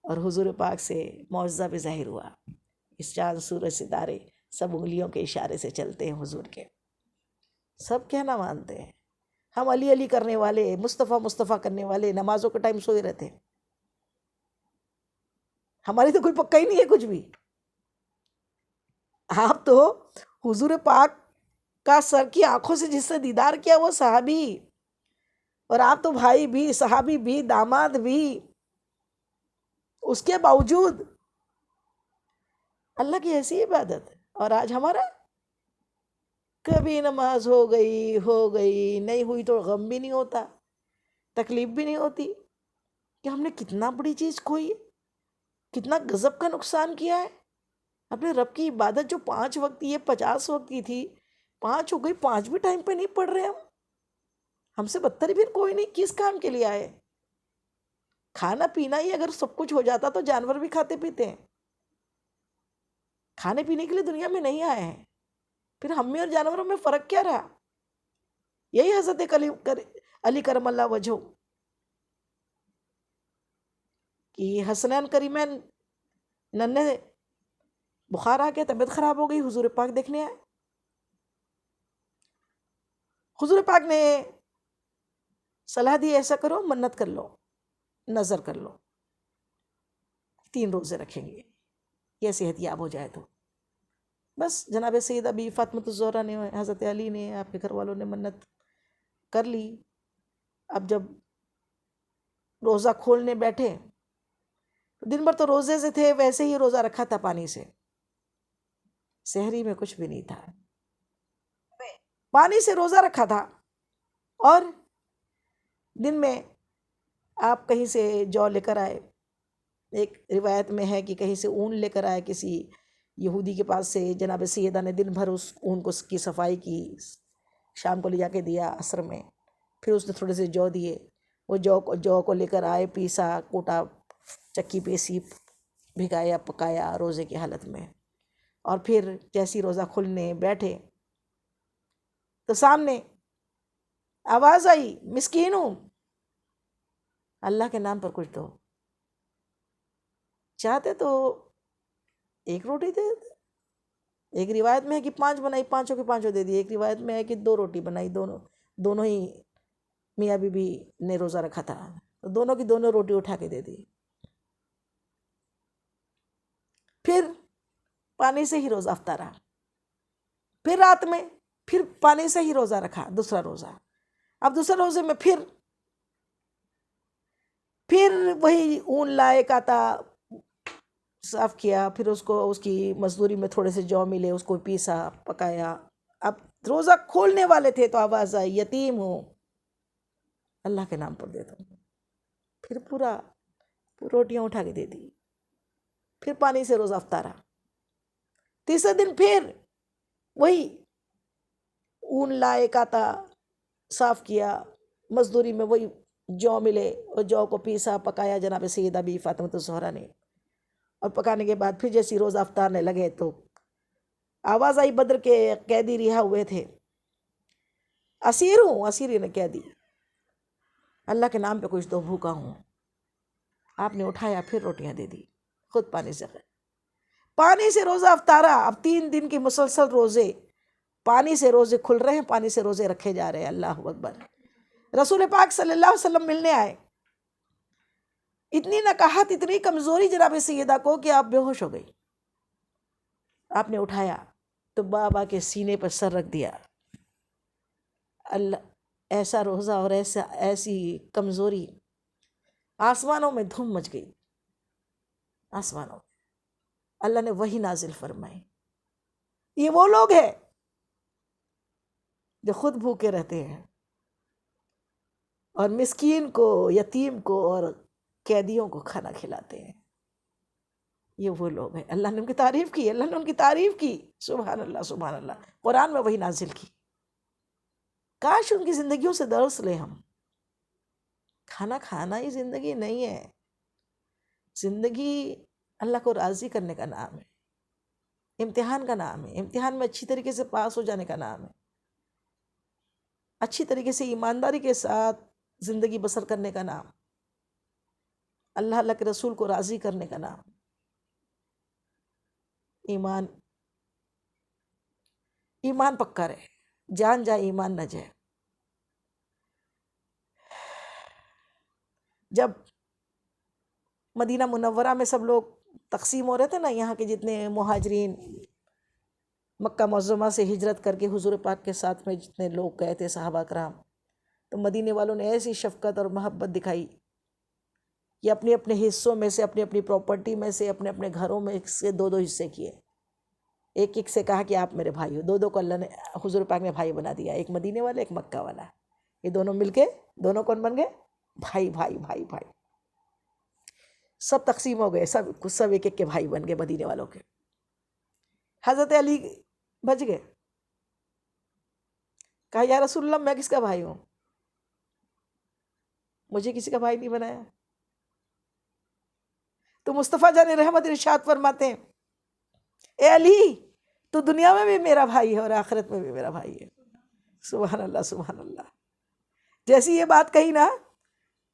اور حضور پاک سے معجزہ بھی ظاہر ہوا. اس چاند سورج ستارے سب انگلیوں کے اشارے سے چلتے ہیں حضور کے. سب کہنا مانتے ہیں، ہم علی علی کرنے والے، مصطفیٰ مصطفیٰ کرنے والے نمازوں کے ٹائم سوئے رہتے ہیں. ہماری تو کوئی پکا ہی نہیں ہے کچھ بھی. آپ تو حضور پاک کا سر کی آنکھوں سے جس سے دیدار کیا وہ صحابی، اور آپ تو بھائی بھی، صحابی بھی، داماد بھی، اس کے باوجود اللہ کی ایسی عبادت. اور آج ہمارا کبھی نماز ہو گئی نہیں ہوئی تو غم بھی نہیں ہوتا، تکلیف بھی نہیں ہوتی کہ ہم نے کتنا بڑی چیز کھوئی، کتنا غضب کا نقصان کیا ہے. اپنے رب کی عبادت جو 5 وقت کی، یہ 50 وقت کی تھی، 5 ہو گئی، 5 بھی ٹائم پہ نہیں پڑھ رہے ہم سے بدتر پھر کوئی نہیں، کس کام کے لیے آئے؟ کھانا پینا ہی اگر سب کچھ ہو جاتا تو جانور بھی کھاتے پیتے ہیں، کھانے پینے کے لیے دنیا میں نہیں آئے ہیں، پھر ہم میں اور جانوروں میں فرق کیا رہا؟ یہی حضرت علی کرم اللہ وجہ کہ حسنین کریمین ننھے بخار آ کے طبیعت خراب ہو گئی، حضور پاک دیکھنے آئے، حضور پاک نے صلاح دی ایسا کرو، منت کر لو، نظر کر لو، 3 روزے رکھیں گے، یہ صحت یاب ہو جائے تو۔ بس جناب سیدہ بی فاطمۃ الزہرا نے، حضرت علی نے، آپ کے گھر والوں نے منت کر لی۔ اب جب روزہ کھولنے بیٹھے، دن بھر تو روزے سے تھے، ویسے ہی روزہ رکھا تھا پانی سے، سحری میں کچھ بھی نہیں تھا، پانی سے روزہ رکھا تھا، اور دن میں آپ کہیں سے جو لے کر آئے، ایک روایت میں ہے کہ کہیں سے اون لے کر آئے کسی یہودی کے پاس سے، جناب سیدہ نے دن بھر اس اون کو کی صفائی کی، شام کو لے جا کے دیا عصر میں، پھر اس نے تھوڑے سے جو دیے، وہ جو کو لے کر آئے، پیسا، کوٹا، چکی پیسی، بھگایا، پکایا روزے کی حالت میں، اور پھر جیسی روزہ کھلنے بیٹھے تو سامنے آواز آئی، مسکین ہوں، اللہ کے نام پر کچھ دو۔ چاہتے تو 1 روٹی دے دیتے، ایک روایت میں ہے کہ 5 بنائی، 5 کے 5 دے دی، ایک روایت میں ہے کہ 2 روٹی بنائی، دونوں ہی میاں بی بی نے روزہ رکھا تھا، دونوں کی دونوں روٹی اٹھا کے دے دی، پھر پانی سے ہی روزہ افطارا، پھر رات میں پھر پانی سے ہی روزہ رکھا، دوسرا روزہ، اب دوسرے روزے میں پھر وہی اون لائے، کاتا، صاف کیا، پھر اس کی مزدوری میں تھوڑے سے جو ملے اس کو پیسا، پکایا، اب روزہ کھولنے والے تھے تو آواز آئی، یتیم ہوں، اللہ کے نام پر دے دو، پھر پورا روٹیاں اٹھا کے دے دی، پھر پانی سے روزہ افطارا، تیسرے دن پھر وہی اون لائے، کاتا، صاف کیا، مزدوری میں وہی جو ملے، اور جو کو پیسا، پکایا جناب سیدہ بی فاطمۃ الزہرا نے، اور پکانے کے بعد پھر جیسی روزہ افطارنے لگے تو آواز آئی، بدر کے قیدی رہا ہوئے تھے، اسیر ہوں، اسیری نے کہہ دی، اللہ کے نام پہ کچھ دو، بھوکا ہوں۔ آپ نے اٹھایا، پھر روٹیاں دے دی، خود پانی سے روزہ افطارا، اب 3 دن کی مسلسل روزے، پانی سے روزے کھل رہے ہیں، پانی سے روزے رکھے جا رہے ہیں، اللہ اکبر۔ رسول پاک صلی اللہ علیہ وسلم ملنے آئے، اتنی نکاحت، اتنی کمزوری جناب سیدہ کو کہ آپ بے ہوش ہو گئی، آپ نے اٹھایا تو بابا کے سینے پر سر رکھ دیا، اللہ، ایسا روزہ اور ایسی کمزوری، آسمانوں میں دھوم مچ گئی، آسمانوں میں اللہ نے وہی نازل فرمائی، یہ وہ لوگ ہیں جو خود بھوکے رہتے ہیں اور مسکین کو، یتیم کو اور قیدیوں کو کھانا کھلاتے ہیں، یہ وہ لوگ ہیں۔ اللہ نے ان کی تعریف کی، اللہ نے ان کی تعریف کی، سبحان اللہ، سبحان اللہ، قرآن میں وہی نازل کی۔ کاش ان کی زندگیوں سے درس لیں ہم۔ کھانا کھانا ہی زندگی نہیں ہے، زندگی اللہ کو راضی کرنے کا نام ہے، امتحان کا نام ہے، امتحان میں اچھی طریقے سے پاس ہو جانے کا نام ہے، اچھی طریقے سے ایمانداری کے ساتھ زندگی بسر کرنے کا نام، اللہ کے رسول کو راضی کرنے کا نام، ایمان پکا رہے، جان جائے ایمان نہ جائے۔ جب مدینہ منورہ میں سب لوگ تقسیم ہو رہے تھے نا، یہاں کے جتنے مہاجرین مکہ معظمہ سے ہجرت کر کے حضور پاک کے ساتھ میں جتنے لوگ گئے تھے صحابہ کرام، تو مدینے والوں نے ایسی شفقت اور محبت دکھائی کہ اپنے اپنے حصوں میں سے، اپنی اپنی پراپرٹی میں سے، اپنے اپنے گھروں میں سے 2 حصے کیے، ایک سے کہا کہ آپ میرے بھائی ہو، 2 کو اللہ نے، حضور پاک نے بھائی بنا دیا، ایک مدینے والا، ایک مکہ والا، یہ دونوں مل کے دونوں کون بن گئے؟ بھائی بھائی بھائی بھائی، سب تقسیم ہو گئے، سب ایک ایک کے بھائی بن گئے مدینے والوں کے۔ حضرت علی بچ گئے. کہا یا رسول اللہ میں کس کا بھائی ہوں؟ مجھے کسی کا بھائی نہیں بنایا. تو مصطفیٰ جان رحمت ارشاد فرماتے ہیں اے علی تو دنیا میں بھی میرا بھائی ہے اور آخرت میں بھی میرا بھائی ہے. سبحان اللہ سبحان اللہ. جیسی یہ بات کہی نا،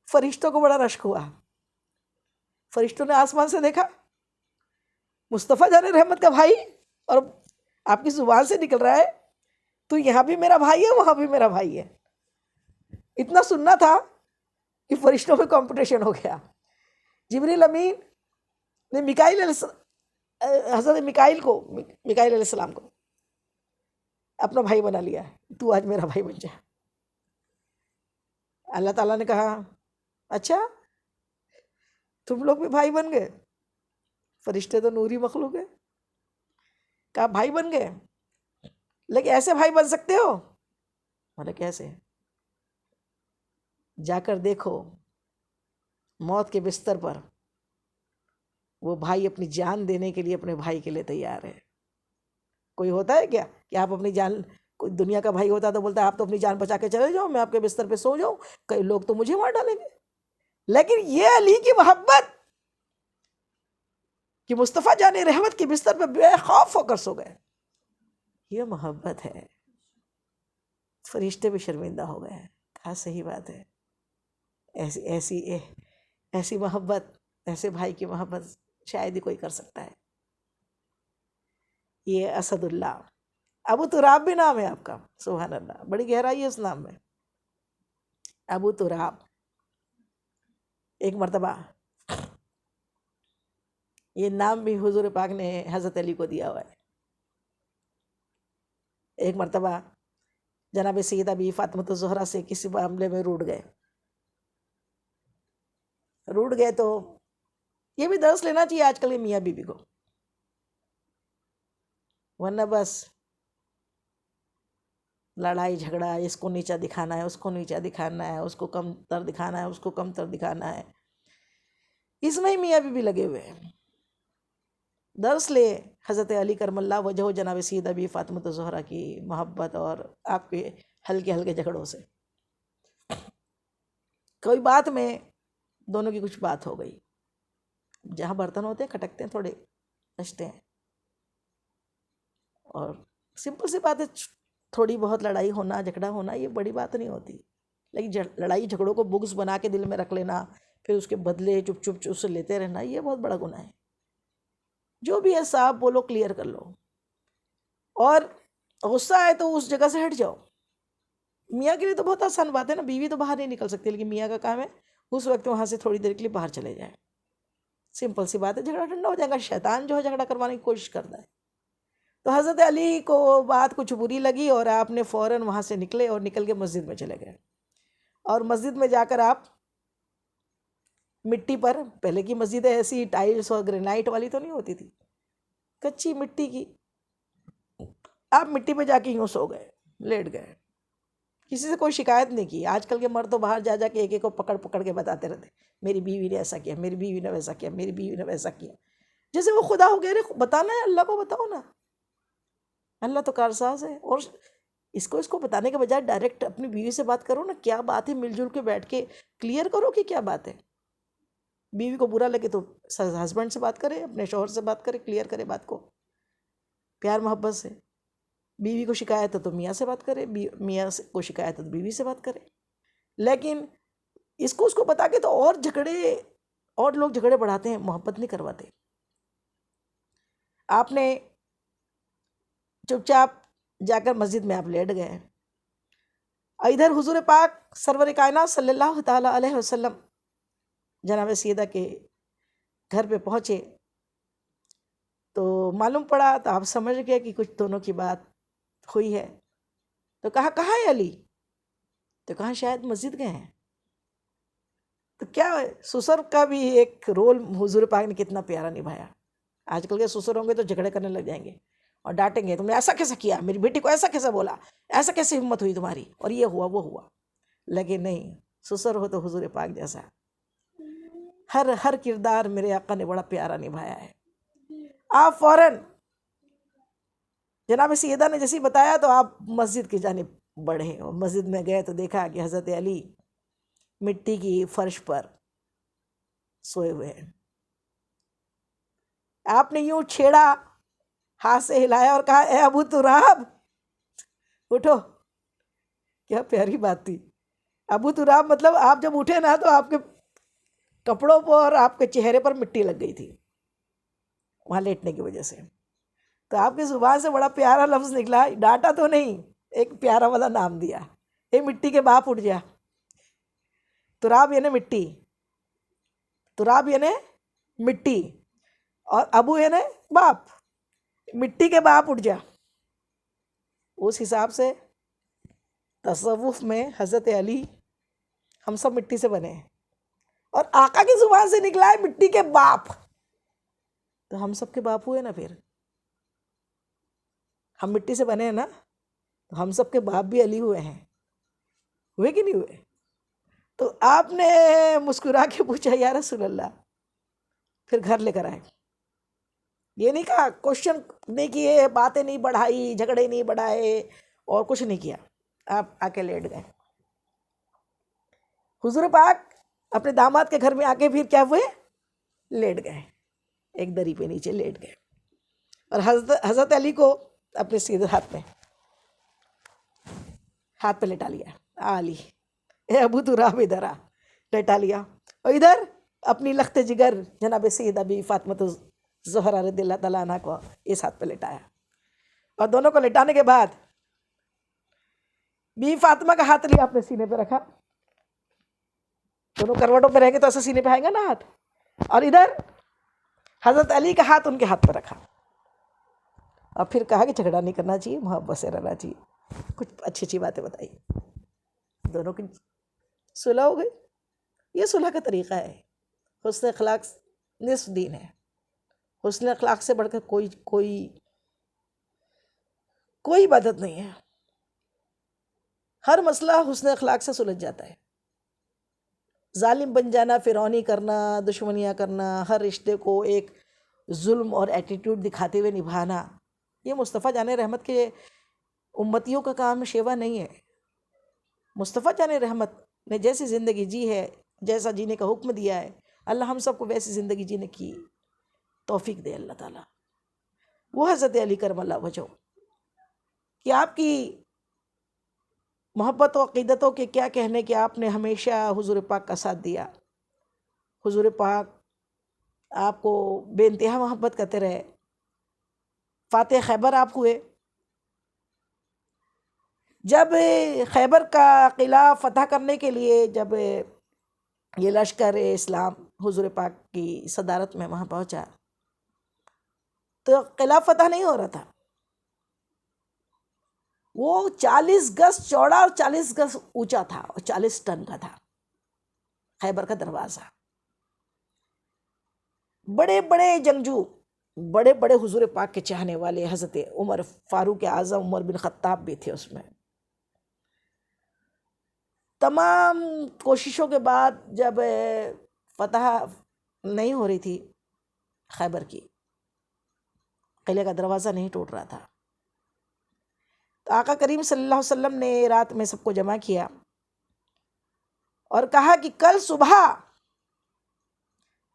فرشتوں کو بڑا رشک ہوا. فرشتوں نے آسمان سے دیکھا مصطفیٰ جان رحمت کا بھائی، اور آپ کی زبان سے نکل رہا ہے تو یہاں بھی میرا بھائی ہے وہاں بھی میرا بھائی ہے. اتنا سننا تھا کہ فرشتوں میں کمپٹیشن ہو گیا. جبریل امین نے حضرت میکائیل علیہ السلام کو اپنا بھائی بنا لیا. تو آج میرا بھائی بن جا. اللہ تعالیٰ نے کہا اچھا تم لوگ بھی بھائی بن گئے؟ فرشتے تو نوری مخلوق ہے. کہا بھائی بن گئے، لیکن ایسے بھائی بن سکتے ہو؟ بولے کیسے؟ جا کر دیکھو موت کے بستر پر وہ بھائی اپنی جان دینے کے لیے اپنے بھائی کے لیے تیار ہے. کوئی ہوتا ہے کیا کہ آپ اپنی جان، کوئی دنیا کا بھائی ہوتا تو بولتا ہے آپ تو اپنی جان بچا کے چلے جاؤ، میں آپ کے بستر پہ سو جاؤں، کئی لوگ تو مجھے مار ڈالیں گے. لیکن یہ علی کی محبت کہ مصطفیٰ جان رحمت کی بستر پہ بے خوف ہو کر سو گئے، یہ محبت ہے. فرشتے بھی شرمندہ ہو گئے. کہا صحیح بات ہے، ایسی محبت، ایسے بھائی کی محبت شاید ہی کوئی کر سکتا ہے. یہ اسد اللہ ابو تراب بھی نام ہے آپ کا. سبحان اللہ، بڑی گہرائی ہے اس نام میں. ابو تراب. ایک مرتبہ یہ نام بھی حضور پاک نے حضرت علی کو دیا ہوا ہے. ایک مرتبہ جناب سیدہ بی فاطمۃ الزہرا سے کسی معاملے میں روٹ گئے تو یہ بھی درس لینا چاہیے آج کل کے میاں بیوی کو، ورنہ بس لڑائی جھگڑا، اس کو نیچا دکھانا ہے، اس کو نیچا دکھانا ہے، اس کو کم تر دکھانا ہے، اس کو کم تر دکھانا ہے، اس میں ہی میاں بیوی لگے ہوئے ہیں. درس لے حضرت علی کرم اللہ وجہ جناب سیدہ بی فاطمۃ الزہرا کی محبت اور آپ کے ہلکے ہلکے جھگڑوں سے. کوئی بات میں دونوں کی کچھ بات ہو گئی، جہاں برتن ہوتے ہیں کھٹکتے ہیں، تھوڑے بچتے ہیں، اور سمپل سی بات ہے، تھوڑی بہت لڑائی ہونا، جھگڑا ہونا، یہ بڑی بات نہیں ہوتی. لیکن لڑائی جھگڑوں کو بغض بنا کے دل میں رکھ لینا، پھر اس کے بدلے چپ چپ اس سے لیتے رہنا، یہ بہت بڑا گناہ ہے. جو بھی ہے صاحب بولو، کلیئر کر لو. اور غصہ آئے تو اس جگہ سے ہٹ جاؤ. میاں کے لیے تو بہت آسان بات ہے نا، بیوی تو باہر نہیں نکل سکتی، لیکن میاں کا کام ہے اس وقت وہاں سے تھوڑی دیر کے لیے باہر چلے جائے. سمپل سی بات ہے، جھگڑا ٹھنڈا ہو جائے گا. شیطان جو ہے جھگڑا کروانے کی کوشش کرتا ہے. تو حضرت علی کو بات کچھ بری لگی اور آپ نے فوراً وہاں سے نکلے اور نکل کے مسجد میں چلے گئے. اور مسجد میں جا کر آپ مٹی پر، پہلے کی مسجدیں ایسی ٹائلس اور گرینائٹ والی تو نہیں ہوتی تھی، کچی مٹی کی، آپ مٹی پہ جا کے یوں سو گئے، لیٹ گئے. کسی سے کوئی شکایت نہیں کی. آج کل کے مرد تو باہر جا کے ایک ایک کو پکڑ پکڑ کے بتاتے رہتے، میری بیوی نے ایسا کیا، میری بیوی نے ویسا کیا، میری بیوی نے ویسا کیا، جیسے وہ خدا ہو گئے. بتانا ہے اللہ کو بتاؤ نا، اللہ تو کارساز ہے. اور اس کو بتانے کے بجائے ڈائریکٹ اپنی بیوی سے بات کرو نا، کیا بات ہے، مل جل کے بیٹھ کے کلیئر کرو کہ کیا بات ہے. بیوی کو برا لگے تو ہسبینڈ سے بات کرے، اپنے شوہر سے بات کرے، کلیئر کرے بات کو پیار محبت سے. بیوی کو شکایت ہے تو میاں سے بات کرے، میاں کو شکایت ہے تو بیوی سے بات کرے. لیکن اس کو بتا کے تو اور لوگ جھگڑے بڑھاتے ہیں، محبت نہیں کرواتے. آپ نے چپ چاپ جا کر مسجد میں آپ لیٹ گئے. ادھر حضور پاک سرور کائنات صلی اللہ تعالی علیہ وسلم جناب سیدہ کے گھر پہ پہنچے تو معلوم پڑا، تو آپ سمجھ گئے کہ کچھ دونوں کی بات ہوئی ہے. تو کہاں ہے علی؟ تو کہاں شاید مسجد گئے ہیں. تو کیا سسر کا بھی ایک رول حضور پاک نے کتنا پیارا نبھایا. آج کل کے سسر ہوں گے تو جھگڑے کرنے لگ جائیں گے اور ڈانٹیں گے، تم نے ایسا کیسے کیا، میری بیٹی کو ایسا کیسے بولا، ایسا کیسے ہمت ہوئی تمہاری، اور یہ ہوا وہ ہوا. لیکن نہیں، سسر ہو تو حضور پاک جیسا ہر کردار میرے آقا نے بڑا پیارا نبھایا ہے. آپ فوراً جناب سیدہ نے جیسے بتایا تو آپ مسجد کی جانب بڑھے، اور مسجد میں گئے تو دیکھا کہ حضرت علی مٹی کی فرش پر سوئے ہوئے ہیں۔ آپ نے یوں چھیڑا، ہاتھ سے ہلایا اور کہا اے ابو تراب اٹھو۔ کیا پیاری بات تھی، ابو تراب مطلب آپ جب اٹھے نا تو آپ کے کپڑوں پر اور آپ کے چہرے پر مٹی لگ گئی تھی وہاں لیٹنے کی وجہ سے۔ تو آپ کی زبان سے بڑا پیارا لفظ نکلا، ڈانٹا تو نہیں، ایک پیارا والا نام دیا، اے مٹی کے باپ اٹھ جا۔ تراب یعنی مٹی، تراب یعنی مٹی، اور ابو یعنی باپ، مٹی کے باپ اٹھ جا۔ اس حساب سے تصوف میں حضرت علی، ہم سب مٹی سے بنے ہیں، اور آقا کی زبان سے نکلا ہے مٹی کے باپ، تو ہم سب کے باپ ہوئے نا۔ پھر ہم مٹی سے بنے ہیں نا، تو ہم سب کے باپ بھی علی ہوئے ہیں، ہوئے کہ نہیں ہوئے؟ تو آپ نے مسکرا کے پوچھا یا رسول اللہ، پھر گھر لے کر آئے۔ یہ نہیں کہا، کوشچن نہیں کیے، باتیں نہیں بڑھائی، جھگڑے نہیں بڑھائے، اور کچھ نہیں کیا، آپ آ کے لیٹ گئے۔ حضور پاک اپنے داماد کے گھر میں آ کے پھر کیا ہوئے؟ لیٹ گئے، ایک دری پہ نیچے لیٹ گئے، اور حضرت علی کو اپنے سیدھے ہاتھ پہ لٹا لیا۔ علی اے ابو تراب ادھر آ، لٹا لیا، اور ادھر اپنی لخت جگر جناب سیدہ بی فاطمہ زہرا رضی اللہ تعالیٰ عنہ کو اس ہاتھ پہ لٹایا، اور دونوں کو لٹانے کے بعد بی فاطمہ کا ہاتھ لیا اپنے سینے پہ رکھا، دونوں کروٹوں پہ رہیں گے تو ایسے سینے پہ آئیں گا نا ہاتھ، اور ادھر حضرت علی کا ہاتھ ان کے ہاتھ پہ رکھا، اور پھر کہا کہ جھگڑا نہیں کرنا چاہیے، محبت سے رہنا چاہیے، کچھ اچھی اچھی باتیں بتائی، دونوں کی صلح ہو گئی۔ یہ صلح کا طریقہ ہے، حسن اخلاق نصف دین ہے، حسن اخلاق سے بڑھ کر کوئی عبادت نہیں ہے، ہر مسئلہ حسن اخلاق سے سلجھ جاتا ہے۔ ظالم بن جانا، فرعونی کرنا، دشمنیاں کرنا، ہر رشتے کو ایک ظلم اور ایٹیٹیوڈ دکھاتے ہوئے نبھانا، یہ مصطفیٰ جان رحمت کے امتیوں کا کام شیوا نہیں ہے۔ مصطفیٰ جان رحمت نے جیسی زندگی جی ہے، جیسا جینے کا حکم دیا ہے، اللہ ہم سب کو ویسی زندگی جینے کی توفیق دے اللہ تعالیٰ۔ وہ حضرت علی کرم اللہ وجہہ کہ آپ کی محبت و عقیدتوں کے کیا کہنے، کہ آپ نے ہمیشہ حضور پاک کا ساتھ دیا، حضور پاک آپ کو بے انتہا محبت کرتے رہے، فاتح خیبر آپ ہوئے۔ جب خیبر کا قلعہ فتح کرنے کے لیے جب یہ لشکر اسلام حضور پاک کی صدارت میں وہاں پہنچا تو قلعہ فتح نہیں ہو رہا تھا، وہ 40 گز چوڑا اور 40 گز اونچا تھا، اور 40 ٹن کا تھا خیبر کا دروازہ۔ بڑے بڑے جنگجو، بڑے بڑے حضور پاک کے چاہنے والے، حضرت عمر فاروق اعظم، عمر بن خطاب بھی تھے اس میں۔ تمام کوششوں کے بعد جب فتح نہیں ہو رہی تھی خیبر کی، قلعے کا دروازہ نہیں ٹوٹ رہا تھا، تو آقا کریم صلی اللہ علیہ وسلم نے رات میں سب کو جمع کیا اور کہا کہ کل صبح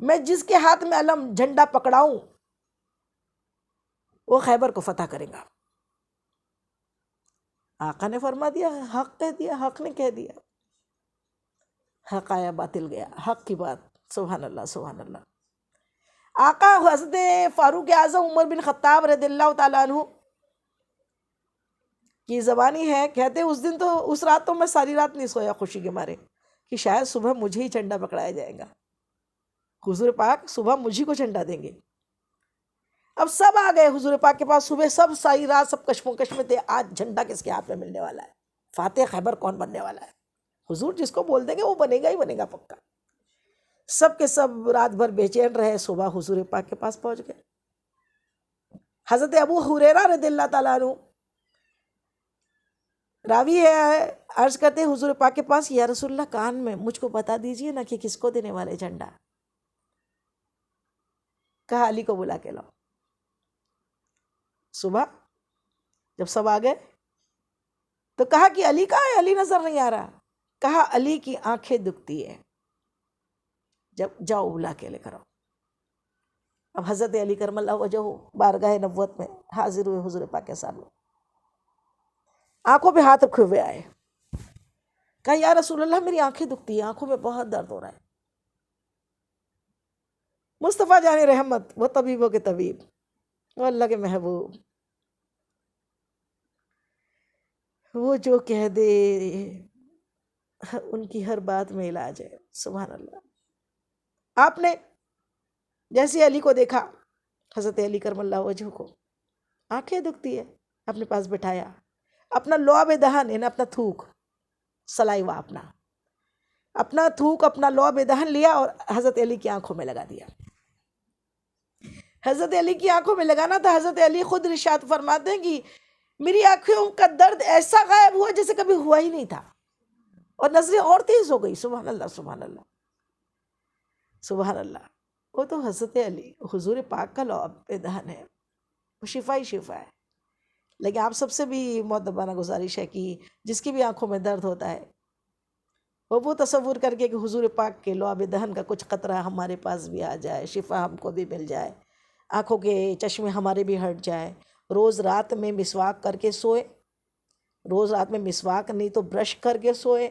میں جس کے ہاتھ میں علم جھنڈا پکڑاؤں وہ خیبر کو فتح کرے گا۔ آقا نے فرما دیا، حق کہہ دیا، حق نے کہہ دیا، حق آیا باطل گیا، حق کی بات، سبحان اللہ سبحان اللہ۔ آقا حضرت فاروق اعظم عمر بن خطاب رضی اللہ تعالیٰ عنہ کی زبانی ہے، کہتے اس دن تو، اس رات تو میں ساری رات نہیں سویا خوشی کے مارے کہ شاید صبح مجھے ہی جھنڈا پکڑایا جائے گا، حضور پاک صبح مجھے کو جھنڈا دیں گے۔ اب سب آ گئے حضور پاک کے پاس، صبح سب ساری رات سب کشمکش میں تھے، آج جھنڈا کس کے ہاتھ میں ملنے والا ہے، فاتح خیبر کون بننے والا ہے۔ حضور جس کو بول دیں گے وہ بنے گا ہی بنے گا پکا۔ سب کے سب رات بھر بے چین رہے، صبح حضور پاک کے پاس پہنچ گئے۔ حضرت ابو ہریرہ رضی اللہ تعالیٰ عنہ راوی ہے، عرض کرتے ہیں حضور پاک کے پاس، یا رسول اللہ کان میں مجھ کو بتا دیجئے نا کہ کس کو دینے والے جھنڈا۔ کہا علی کو بلا کے لاؤ۔ صبح جب سب آ گئے تو کہا کہ علی کہاں ہے؟ علی نظر نہیں آ رہا. کہا علی کی آنکھیں دکھتی ہے. جب جاؤ بلا کے لے کر آؤ. اب حضرت علی کرم اللہ وجہ بارگاہ نبوت میں حاضر ہوئے حضور پاک کے سامنے. آنکھوں پہ ہاتھ رکھے ہوئے آئے. کہا یا رسول اللہ میری آنکھیں دکھتی ہیں، آنکھوں میں بہت درد ہو رہا ہے. مصطفیٰ جان رحمت، وہ طبیبوں کے طبیب، وہ اللہ کے محبوب، وہ جو کہہ دے ان کی ہر بات میں علاج ہے. سبحان اللہ. آپ نے جیسے علی کو دیکھا، حضرت علی کرم اللہ وجہ کو آنکھیں دکھتی ہے، اپنے پاس بٹھایا. اپنا لعاب دہن یعنی اپنا تھوک، سلائیوا، اپنا تھوک، اپنا لعاب دہن لیا اور حضرت علی کی آنکھوں میں لگا دیا. حضرت علی کی آنکھوں میں لگانا تھا. حضرت علی خود ارشاد فرماتے ہیں کہ میری آنکھوں کا درد ایسا غائب ہوا جیسے کبھی ہوا ہی نہیں تھا، اور نظریں اور تیز ہو گئی. سبحان اللہ سبحان اللہ سبحان اللہ. وہ تو حضرت علی حضور پاک کا لعاب دہن ہے، وہ شفا ہی شفا ہے. لیکن آپ سب سے بھی مؤدبانہ گزارش ہے کہ جس کی بھی آنکھوں میں درد ہوتا ہے وہ تصور کر کے کہ حضور پاک کے لعاب دہن کا کچھ قطرہ ہمارے پاس بھی آ جائے، شفا ہم کو بھی مل جائے، آنکھوں کے چشمے ہمارے بھی ہٹ جائے. روز رات میں مسواک کر کے سوئے. روز رات میں مسواک نہیں تو برش کر کے سوئے.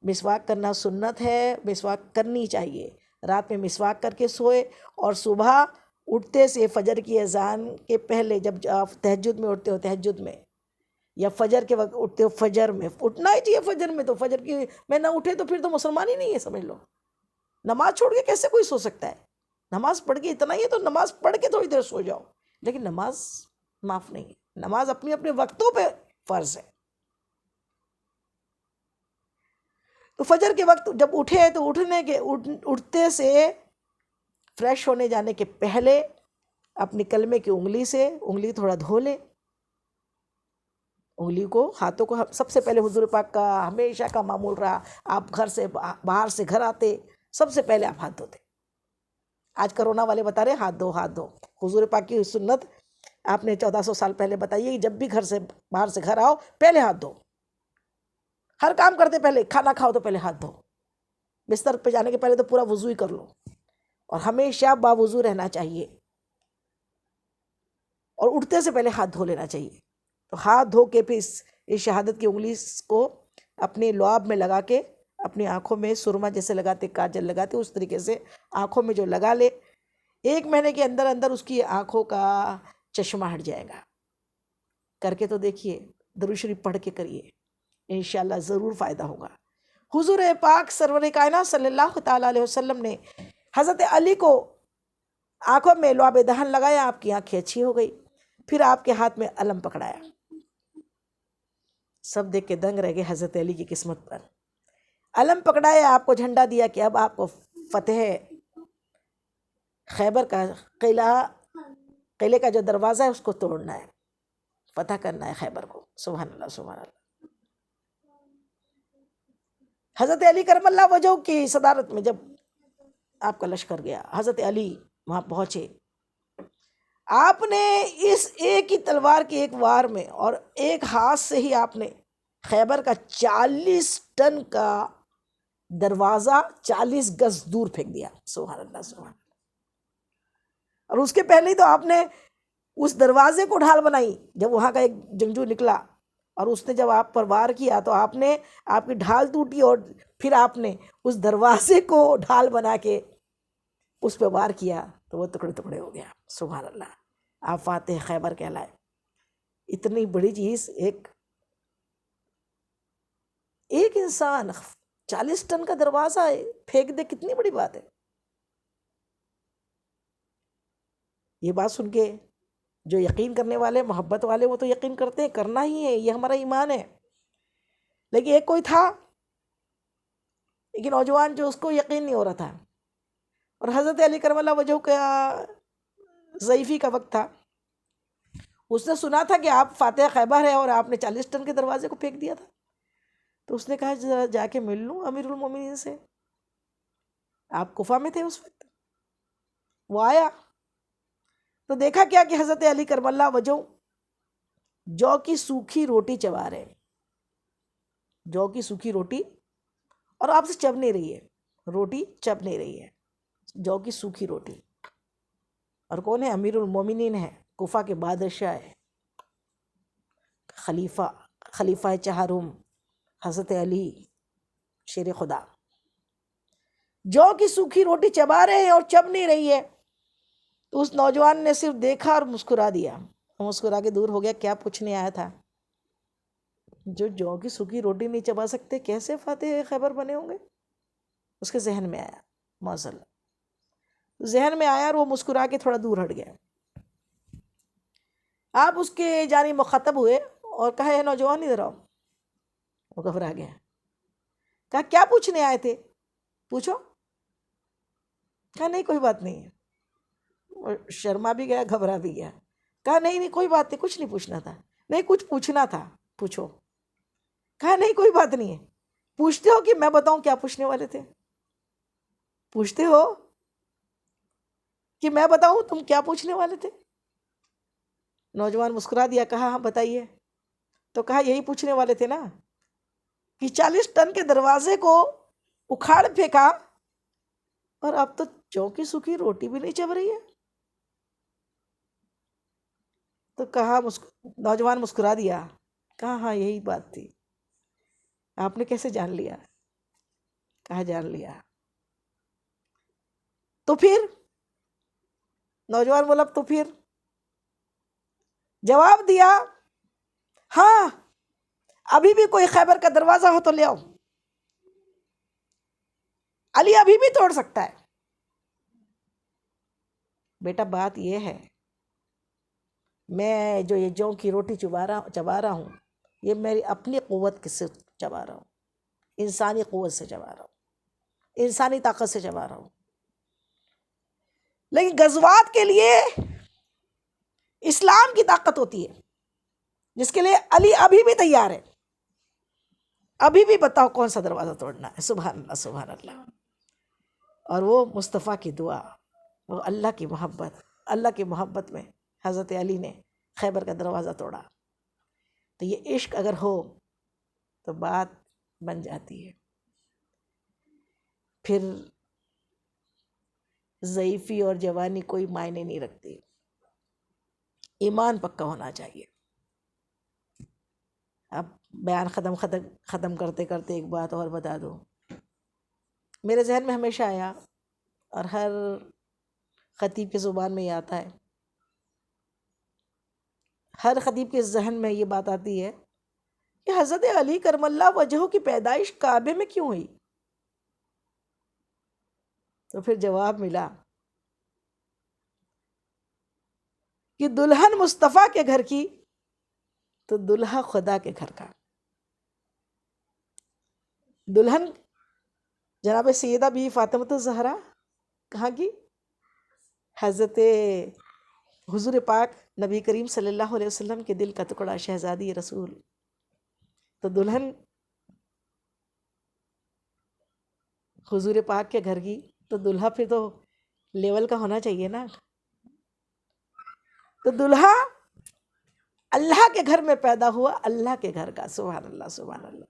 مسواک کرنا سنت ہے، مسواک کرنی چاہیے. رات میں مسواک کر کے سوئے اور صبح اٹھتے سے فجر کی اذان کے پہلے، جب آپ تہجد میں اٹھتے ہو تہجد میں، یا فجر کے وقت اٹھتے ہو فجر میں، اٹھنا ہی چاہیے فجر میں. تو فجر کی میں نہ اٹھے تو پھر تو مسلمان ہی نہیں ہے سمجھ لو. نماز چھوڑ کے کیسے کوئی سو سکتا ہے؟ نماز پڑھ کے اتنا ہی ہے تو نماز پڑھ کے تھوڑی دیر سو جاؤ، لیکن نماز معاف نہیں ہے. نماز اپنے اپنے وقتوں پہ فرض ہے. تو فجر کے وقت جب اٹھے تو اٹھتے سے فریش ہونے جانے کے پہلے اپنی کلمے کی انگلی تھوڑا دھو لے. انگلی کو، ہاتھوں کو سب سے پہلے حضور پاک کا ہمیشہ کا معمول رہا، آپ گھر سے باہر سے گھر آتے سب سے پہلے آپ ہاتھ دھوتے. آج کرونا والے بتا رہے ہاتھ دھو ہاتھ دھو. حضور پاک کی سنت آپ نے 1400 سال پہلے بتائی ہے، جب بھی گھر سے باہر سے گھر آؤ پہلے ہاتھ دھو. ہر کام کرتے پہلے، کھانا کھاؤ تو پہلے ہاتھ دھو. بستر پہ جانے کے پہلے تو پورا وضو ہی کر لو، اور ہمیشہ باوضو رہنا چاہیے، اور اٹھتے سے پہلے ہاتھ دھو لینا چاہیے. تو ہاتھ دھو کے پھر اس شہادت کی انگلی کو اپنے لعاب میں لگا کے اپنی آنکھوں میں سرما جیسے لگاتے، کاجل لگاتے، اس طریقے سے آنکھوں میں جو لگا لے. 1 مہینے کے اندر اندر اس کی آنکھوں کا چشمہ ہٹ جائے گا. کر کے تو دیکھیے، درود شریف پڑھ کے کریے، انشاءاللہ ضرور فائدہ ہوگا. حضور پاک سرور کائنات صلی اللہ تعالیٰ علیہ وسلم نے حضرت علی کو آنکھوں میں لعاب دہن لگایا، آپ کی آنکھیں اچھی ہو گئی. پھر آپ کے ہاتھ میں علم پکڑایا. سب دیکھ کے دنگ رہ گئے حضرت علی کی قسمت پر. علم پکڑایا، آپ کو جھنڈا دیا کہ اب آپ کو فتح خیبر کا قلعے کا جو دروازہ ہے اس کو توڑنا ہے، فتح کرنا ہے خیبر کو. سبحان اللہ سبحان اللہ. حضرت علی کرم اللہ وجہ کی صدارت میں جب آپ کا لشکر گیا، حضرت علی وہاں پہنچے. آپ نے اس ایک ہی تلوار کی ایک وار میں اور ایک ہاتھ سے ہی آپ نے خیبر کا 40 ٹن کا دروازہ 40 گز دور پھینک دیا. سبحان اللہ سبحان اللہ. اور اس کے پہلے ہی تو آپ نے اس دروازے کو ڈھال بنائی. جب وہاں کا ایک جنگجو نکلا اور اس نے جب آپ پر وار کیا تو آپ کی ڈھال ٹوٹی، اور پھر آپ نے اس دروازے کو ڈھال بنا کے اس پہ وار کیا تو وہ ٹکڑے ٹکڑے ہو گیا. سبحان اللہ. آپ فاتح خیبر کہلائے. اتنی بڑی چیز ایک انسان 40 ٹن کا دروازہ پھینک دے، کتنی بڑی بات ہے. یہ بات سن کے جو یقین کرنے والے، محبت والے، وہ تو یقین کرتے ہیں، کرنا ہی ہے، یہ ہمارا ایمان ہے. لیکن ایک کوئی تھا، لیکن نوجوان جو اس کو یقین نہیں ہو رہا تھا، اور حضرت علی کرم اللہ وجہ کا ضعیفی کا وقت تھا. اس نے سنا تھا کہ آپ فاتح خیبر ہے اور آپ نے 40 ٹن کے دروازے کو پھینک دیا تھا. تو اس نے کہا جا کے مل لوں امیر المومنین سے. آپ کوفہ میں تھے اس وقت. وہ آیا تو دیکھا کیا کہ حضرت علی کرم اللہ وجہ جو کی سوکھی روٹی چبا رہے ہیں، جو کی سوکھی روٹی، اور آپ سے چب نہیں رہی ہے، روٹی چب نہیں رہی ہے، جو کی سوکھی روٹی. اور کون ہے؟ امیر المومنین ہے، کوفہ کے بادشاہ ہے، خلیفہ چہارم حضرت علی شیر خدا. جو کی سوکھی روٹی چبا رہے ہیں اور چب نہیں رہی ہے. تو اس نوجوان نے صرف دیکھا اور مسکرا دیا، مسکرا کے دور ہو گیا. کیا پوچھنے آیا تھا؟ جو کی سوکھی روٹی نہیں چبا سکتے کیسے فاتح خیبر بنے ہوں گے؟ اس کے ذہن میں آیا، معذل ذہن میں آیا، اور وہ مسکرا کے تھوڑا دور ہٹ گیا. آپ اس کے جانب مخاطب ہوئے اور کہا ہے نوجوان ادھر آؤ. وہ گھبرا گیا، کہا کیا پوچھنے آئے تھے؟ پوچھو. کہا نہیں کوئی بات نہیں ہے. اور شرما بھی گیا، گھبرا بھی گیا. کہا نہیں کوئی بات نہیں، کچھ نہیں پوچھنا تھا. نہیں کچھ پوچھنا تھا، پوچھو. کہا نہیں کوئی بات نہیں ہے. پوچھتے ہو کہ میں بتاؤں کیا پوچھنے والے تھے؟ پوچھتے ہو کہ میں بتاؤں تم کیا پوچھنے والے تھے؟ نوجوان مسکرا دیا، کہا ہاں بتائیے. تو کہا یہی پوچھنے والے تھے نا کہ 40 ٹن کے دروازے کو اکھاڑ پھینکا اور اب تو چوکی سوکھی روٹی بھی نہیں چب رہی ہے. تو کہا نوجوان مسکرا دیا، کہا ہاں یہی بات تھی. آپ نے کیسے جان لیا؟ کہا جان لیا. تو پھر نوجوان بولا تو پھر جواب دیا، ہاں ابھی بھی کوئی خیبر کا دروازہ ہو تو لے آؤ، علی ابھی بھی توڑ سکتا ہے. بیٹا بات یہ ہے، میں جو یہ جوں کی روٹی چبا رہا ہوں، یہ میری اپنی قوت سے چبا رہا ہوں، انسانی قوت سے چبا رہا ہوں، انسانی طاقت سے چبا رہا ہوں. لیکن غزوات کے لیے اسلام کی طاقت ہوتی ہے، جس کے لیے علی ابھی بھی تیار ہے. ابھی بھی بتاؤ کون سا دروازہ توڑنا ہے. سبحان اللہ سبحان اللہ. اور وہ مصطفیٰ کی دعا، وہ اللہ کی محبت میں حضرت علی نے خیبر کا دروازہ توڑا. تو یہ عشق اگر ہو تو بات بن جاتی ہے. پھر ضعیفی اور جوانی کوئی معنی نہیں رکھتی، ایمان پکا ہونا چاہیے. اب بیان ختم کرتے کرتے ایک بات اور بتا دوں. میرے ذہن میں ہمیشہ آیا، اور ہر خطیب کی زبان میں یہ آتا ہے، ہر خطیب کے ذہن میں یہ بات آتی ہے کہ حضرت علی کرم اللہ وجہہ کی پیدائش کعبے میں کیوں ہوئی؟ تو پھر جواب ملا کہ دلہن مصطفیٰ کے گھر کی تو دلہا خدا کے گھر کا. دلہن جناب سیدہ بی فاطمۃ الزہرا کہاں کی؟ حضرت حضور پاک نبی کریم صلی اللہ علیہ وسلم کے دل کا ٹکڑا، شہزادی رسول. تو دلہن حضور پاک کے گھر کی تو دلہا پھر تو لیول کا ہونا چاہیے نا. تو دلہا اللہ کے گھر میں پیدا ہوا، اللہ کے گھر کا. سبحان اللہ سبحان اللہ.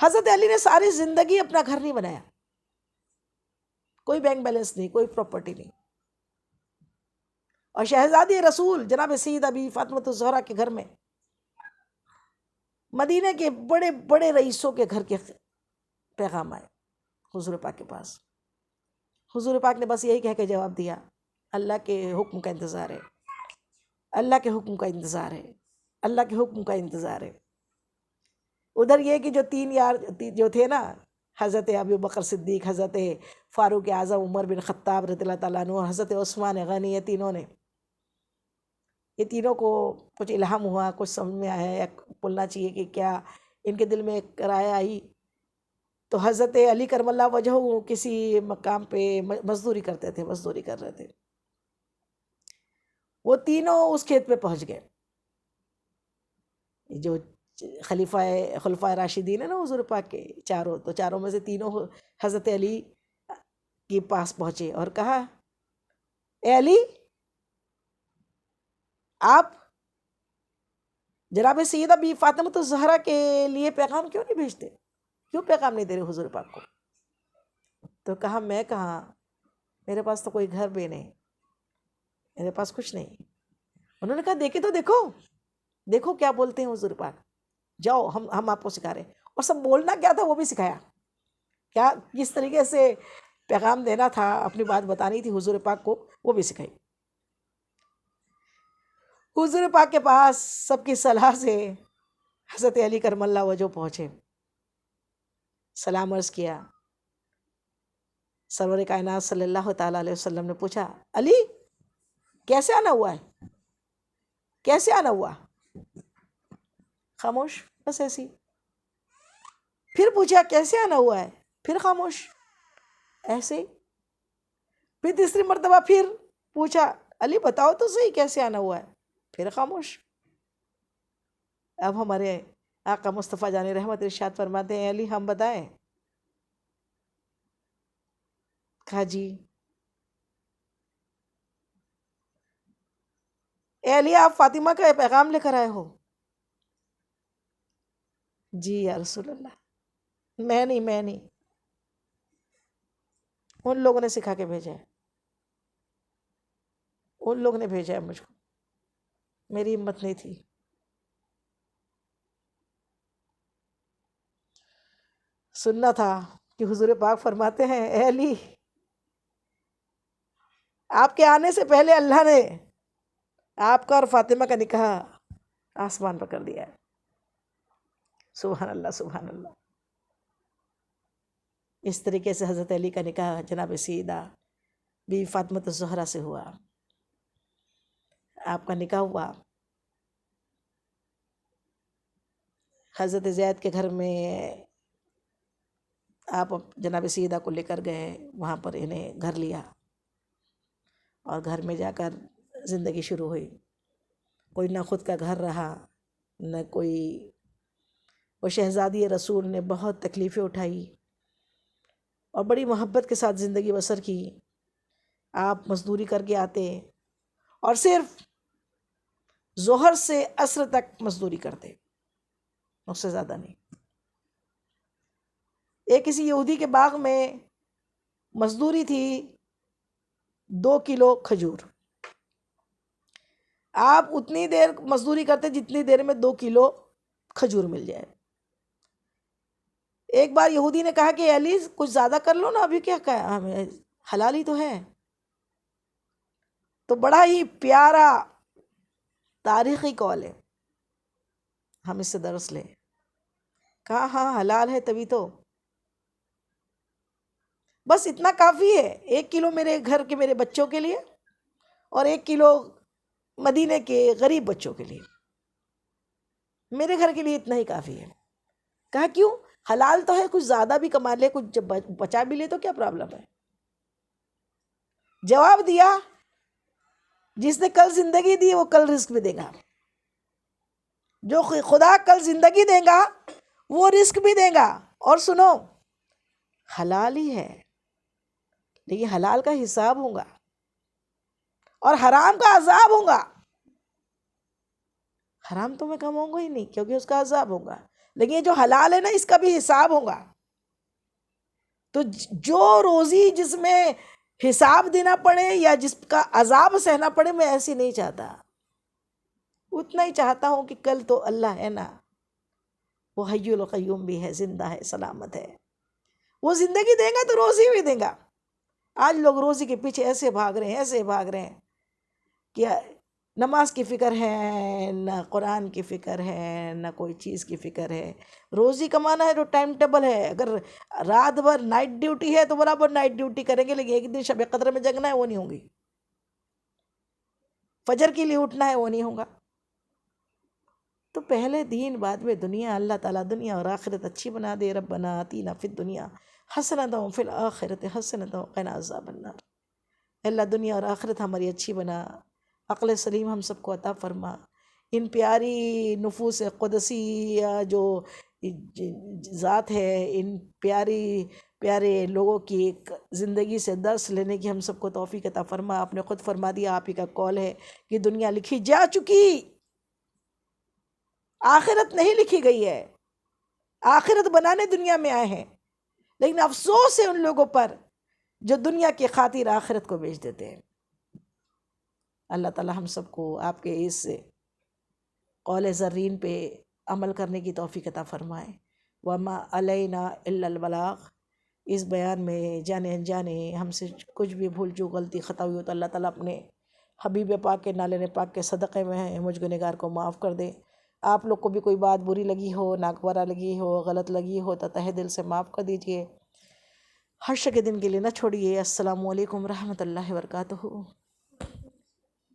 حضرت علی نے ساری زندگی اپنا گھر نہیں بنایا، کوئی بینک بیلنس نہیں، کوئی پراپرٹی نہیں. اور شہزادی رسول جناب سیدہ بی فاطمۃ الزہرا کے گھر میں مدینہ کے بڑے بڑے رئیسوں کے گھر کے پیغام آئے حضور پاک کے پاس. حضور پاک نے بس یہی کہہ کے جواب دیا، اللہ کے حکم کا انتظار ہے، اللہ کے حکم کا انتظار ہے، اللہ کے حکم کا انتظار ہے. ادھر یہ کہ جو 3 یار جو تھے نا، حضرت ابو بکر صدیق، حضرت فاروق اعظم عمر بن خطاب رضی اللہ تعالیٰ عنہ، اور حضرت عثمان غنی، یہ تینوں کو کچھ الہام ہوا، کچھ سمجھ میں آیا، یا بولنا چاہیے کہ کیا ان کے دل میں ایک رائے آئی. تو حضرت علی کرم اللہ وجہ کسی مقام پہ مزدوری کرتے تھے، مزدوری کر رہے تھے. وہ تینوں اس کھیت پہ پہنچ گئے. جو خلفائے راشدین ہے نا حضور پاک کے چاروں، تو چاروں میں سے تینوں حضرت علی کے پاس پہنچے اور کہا، اے علی، آپ جناب سیدہ بی فاطمہ الزہرا کے لیے پیغام کیوں نہیں بھیجتے؟ کیوں پیغام نہیں دے رہے حضور پاک کو؟ تو کہا میں کہاں، میرے پاس تو کوئی گھر بھی نہیں، میرے پاس کچھ نہیں۔ انہوں نے کہا دیکھے تو دیکھو، دیکھو کیا بولتے ہیں حضور پاک، جاؤ ہم آپ کو سکھا رہے ہیں۔ اور سب بولنا کیا تھا وہ بھی سکھایا، کیا کس طریقے سے پیغام دینا تھا، اپنی بات بتانی تھی حضور پاک کو، وہ بھی سکھائی۔ حضور پاک کے پاس سب کی صلاح سے حضرت علی کرم اللہ وجہ پہنچے، سلام عرض کیا۔ سرور کائنات صلی اللہ تعالیٰ علیہ وسلم نے پوچھا علی کیسے آنا ہوا ہے، کیسے آنا ہوا؟ خاموش، بس ایسی۔ پھر پوچھا کیسے آنا ہوا ہے، پھر خاموش، ایسے ہی۔ پھر تیسری مرتبہ پھر پوچھا علی بتاؤ تو صحیح کیسے آنا ہوا ہے، پھر خاموش۔ اب ہمارے آقا مصطفیٰ جان رحمت ارشاد فرماتے ہیں علی ہم بتائیں؟ کہا جی۔ اے علی آپ فاطمہ کا پیغام لے کر آئے ہو؟ جی یا رسول اللہ، میں نہیں، ان لوگوں نے سکھا کے بھیجا ہے، ان لوگوں نے بھیجا ہے مجھ کو، میری ہمت نہیں تھی۔ سننا تھا کہ حضور پاک فرماتے ہیں اے علی آپ کے آنے سے پہلے اللہ نے آپ کا اور فاطمہ کا نکاح آسمان پر کر دیا ہے۔ سبحان اللہ سبحان اللہ۔ اس طریقے سے حضرت علی کا نکاح جناب سیدہ بی فاطمہ الزہرا سے ہوا، آپ کا نکاح ہوا۔ حضرت زید کے گھر میں آپ جناب سیدہ کو لے کر گئے، وہاں پر انہیں گھر لیا اور گھر میں جا کر زندگی شروع ہوئی۔ کوئی نہ خود کا گھر رہا نہ کوئی، وہ شہزادی رسول نے بہت تکلیفیں اٹھائی اور بڑی محبت کے ساتھ زندگی بسر کی۔ آپ مزدوری کر کے آتے اور صرف ظہر سے عصر تک مزدوری کرتے، اس سے زیادہ نہیں۔ ایک کسی یہودی کے باغ میں مزدوری تھی 2 کلو کھجور، آپ اتنی دیر مزدوری کرتے جتنی دیر میں 2 کلو کھجور مل جائے۔ ایک بار یہودی نے کہا کہ علی کچھ زیادہ کر لو نا، ابھی کیا کہا، ہمیں حلال ہی تو ہے۔ تو بڑا ہی پیارا تاریخی قول ہے، ہم اس سے درس لیں۔ کہا ہاں حلال ہے تبھی تو، بس اتنا کافی ہے، 1 کلو میرے گھر کے میرے بچوں کے لیے اور 1 کلو مدینے کے غریب بچوں کے لیے، میرے گھر کے لیے اتنا ہی کافی ہے۔ کہا کیوں؟ حلال تو ہے، کچھ زیادہ بھی کما لے، کچھ بچا بھی لے تو کیا پرابلم ہے؟ جواب دیا جس نے کل زندگی دی وہ کل رزق بھی دے گا، جو خدا کل زندگی دے گا وہ رزق بھی دے گا۔ اور سنو حلال ہی ہے لیکن حلال کا حساب ہوگا اور حرام کا عذاب ہوگا۔ حرام تو میں کماؤں گا ہی نہیں کیونکہ اس کا عذاب ہوگا، لیکن یہ جو حلال ہے نا اس کا بھی حساب ہوگا۔ تو جو روزی جس میں حساب دینا پڑے یا جس کا عذاب سہنا پڑے، میں ایسی نہیں چاہتا، اتنا ہی چاہتا ہوں کہ کل تو اللہ ہے نا، وہ حی القیوم بھی ہے، زندہ ہے، سلامت ہے، وہ زندگی دے گا تو روزی بھی دے گا۔ آج لوگ روزی کے پیچھے ایسے بھاگ رہے ہیں، ایسے بھاگ رہے ہیں کہ نماز کی فکر ہے، نہ قرآن کی فکر ہے، نہ کوئی چیز کی فکر ہے۔ روزی کمانا ہے تو ٹائم ٹیبل ہے، اگر رات بھر نائٹ ڈیوٹی ہے تو برابر نائٹ ڈیوٹی کریں گے، لیکن ایک دن شب قدر میں جگنا ہے وہ نہیں ہوگی، فجر کے لیے اٹھنا ہے وہ نہیں ہوگا۔ تو پہلے دین بعد میں دنیا، اللہ تعالیٰ دنیا اور آخرت اچھی بنا دے۔ ربنا آتینا فی الدنیا حسنۃ وفی الآخرۃ حسنۃ وقنا عذاب النار۔ اللہ دنیا اور آخرت ہماری اچھی بنا، عقل سلیم ہم سب کو عطا فرما، ان پیاری نفوس قدسی جو ذات ہے، ان پیارے لوگوں کی ایک زندگی سے درس لینے کی ہم سب کو توفیق عطا فرما۔ آپ نے خود فرما دیا، آپ ہی کا قول ہے کہ دنیا لکھی جا چکی، آخرت نہیں لکھی گئی ہے، آخرت بنانے دنیا میں آئے ہیں، لیکن افسوس ہے ان لوگوں پر جو دنیا کی خاطر آخرت کو بیچ دیتے ہیں۔ اللہ تعالی ہم سب کو آپ کے اس قول زرین پہ عمل کرنے کی توفیق عطا فرمائے۔ وما علینا الا البلاغ۔ اس بیان میں جانے انجانے ہم سے کچھ بھی بھول چوک غلطی خطا ہوئی ہو تو اللہ تعالیٰ اپنے حبیب پاک کے نالے پاک کے صدقے میں مجھ گنہگار کو معاف کر دے۔ آپ لوگ کو بھی کوئی بات بری لگی ہو، ناگوارہ لگی ہو، غلط لگی ہو تو تہہ دل سے معاف کر دیجئے۔ حشر کے دن کے لیے نہ چھوڑیے۔ السلام علیکم ورحمۃ اللہ وبرکاتہ۔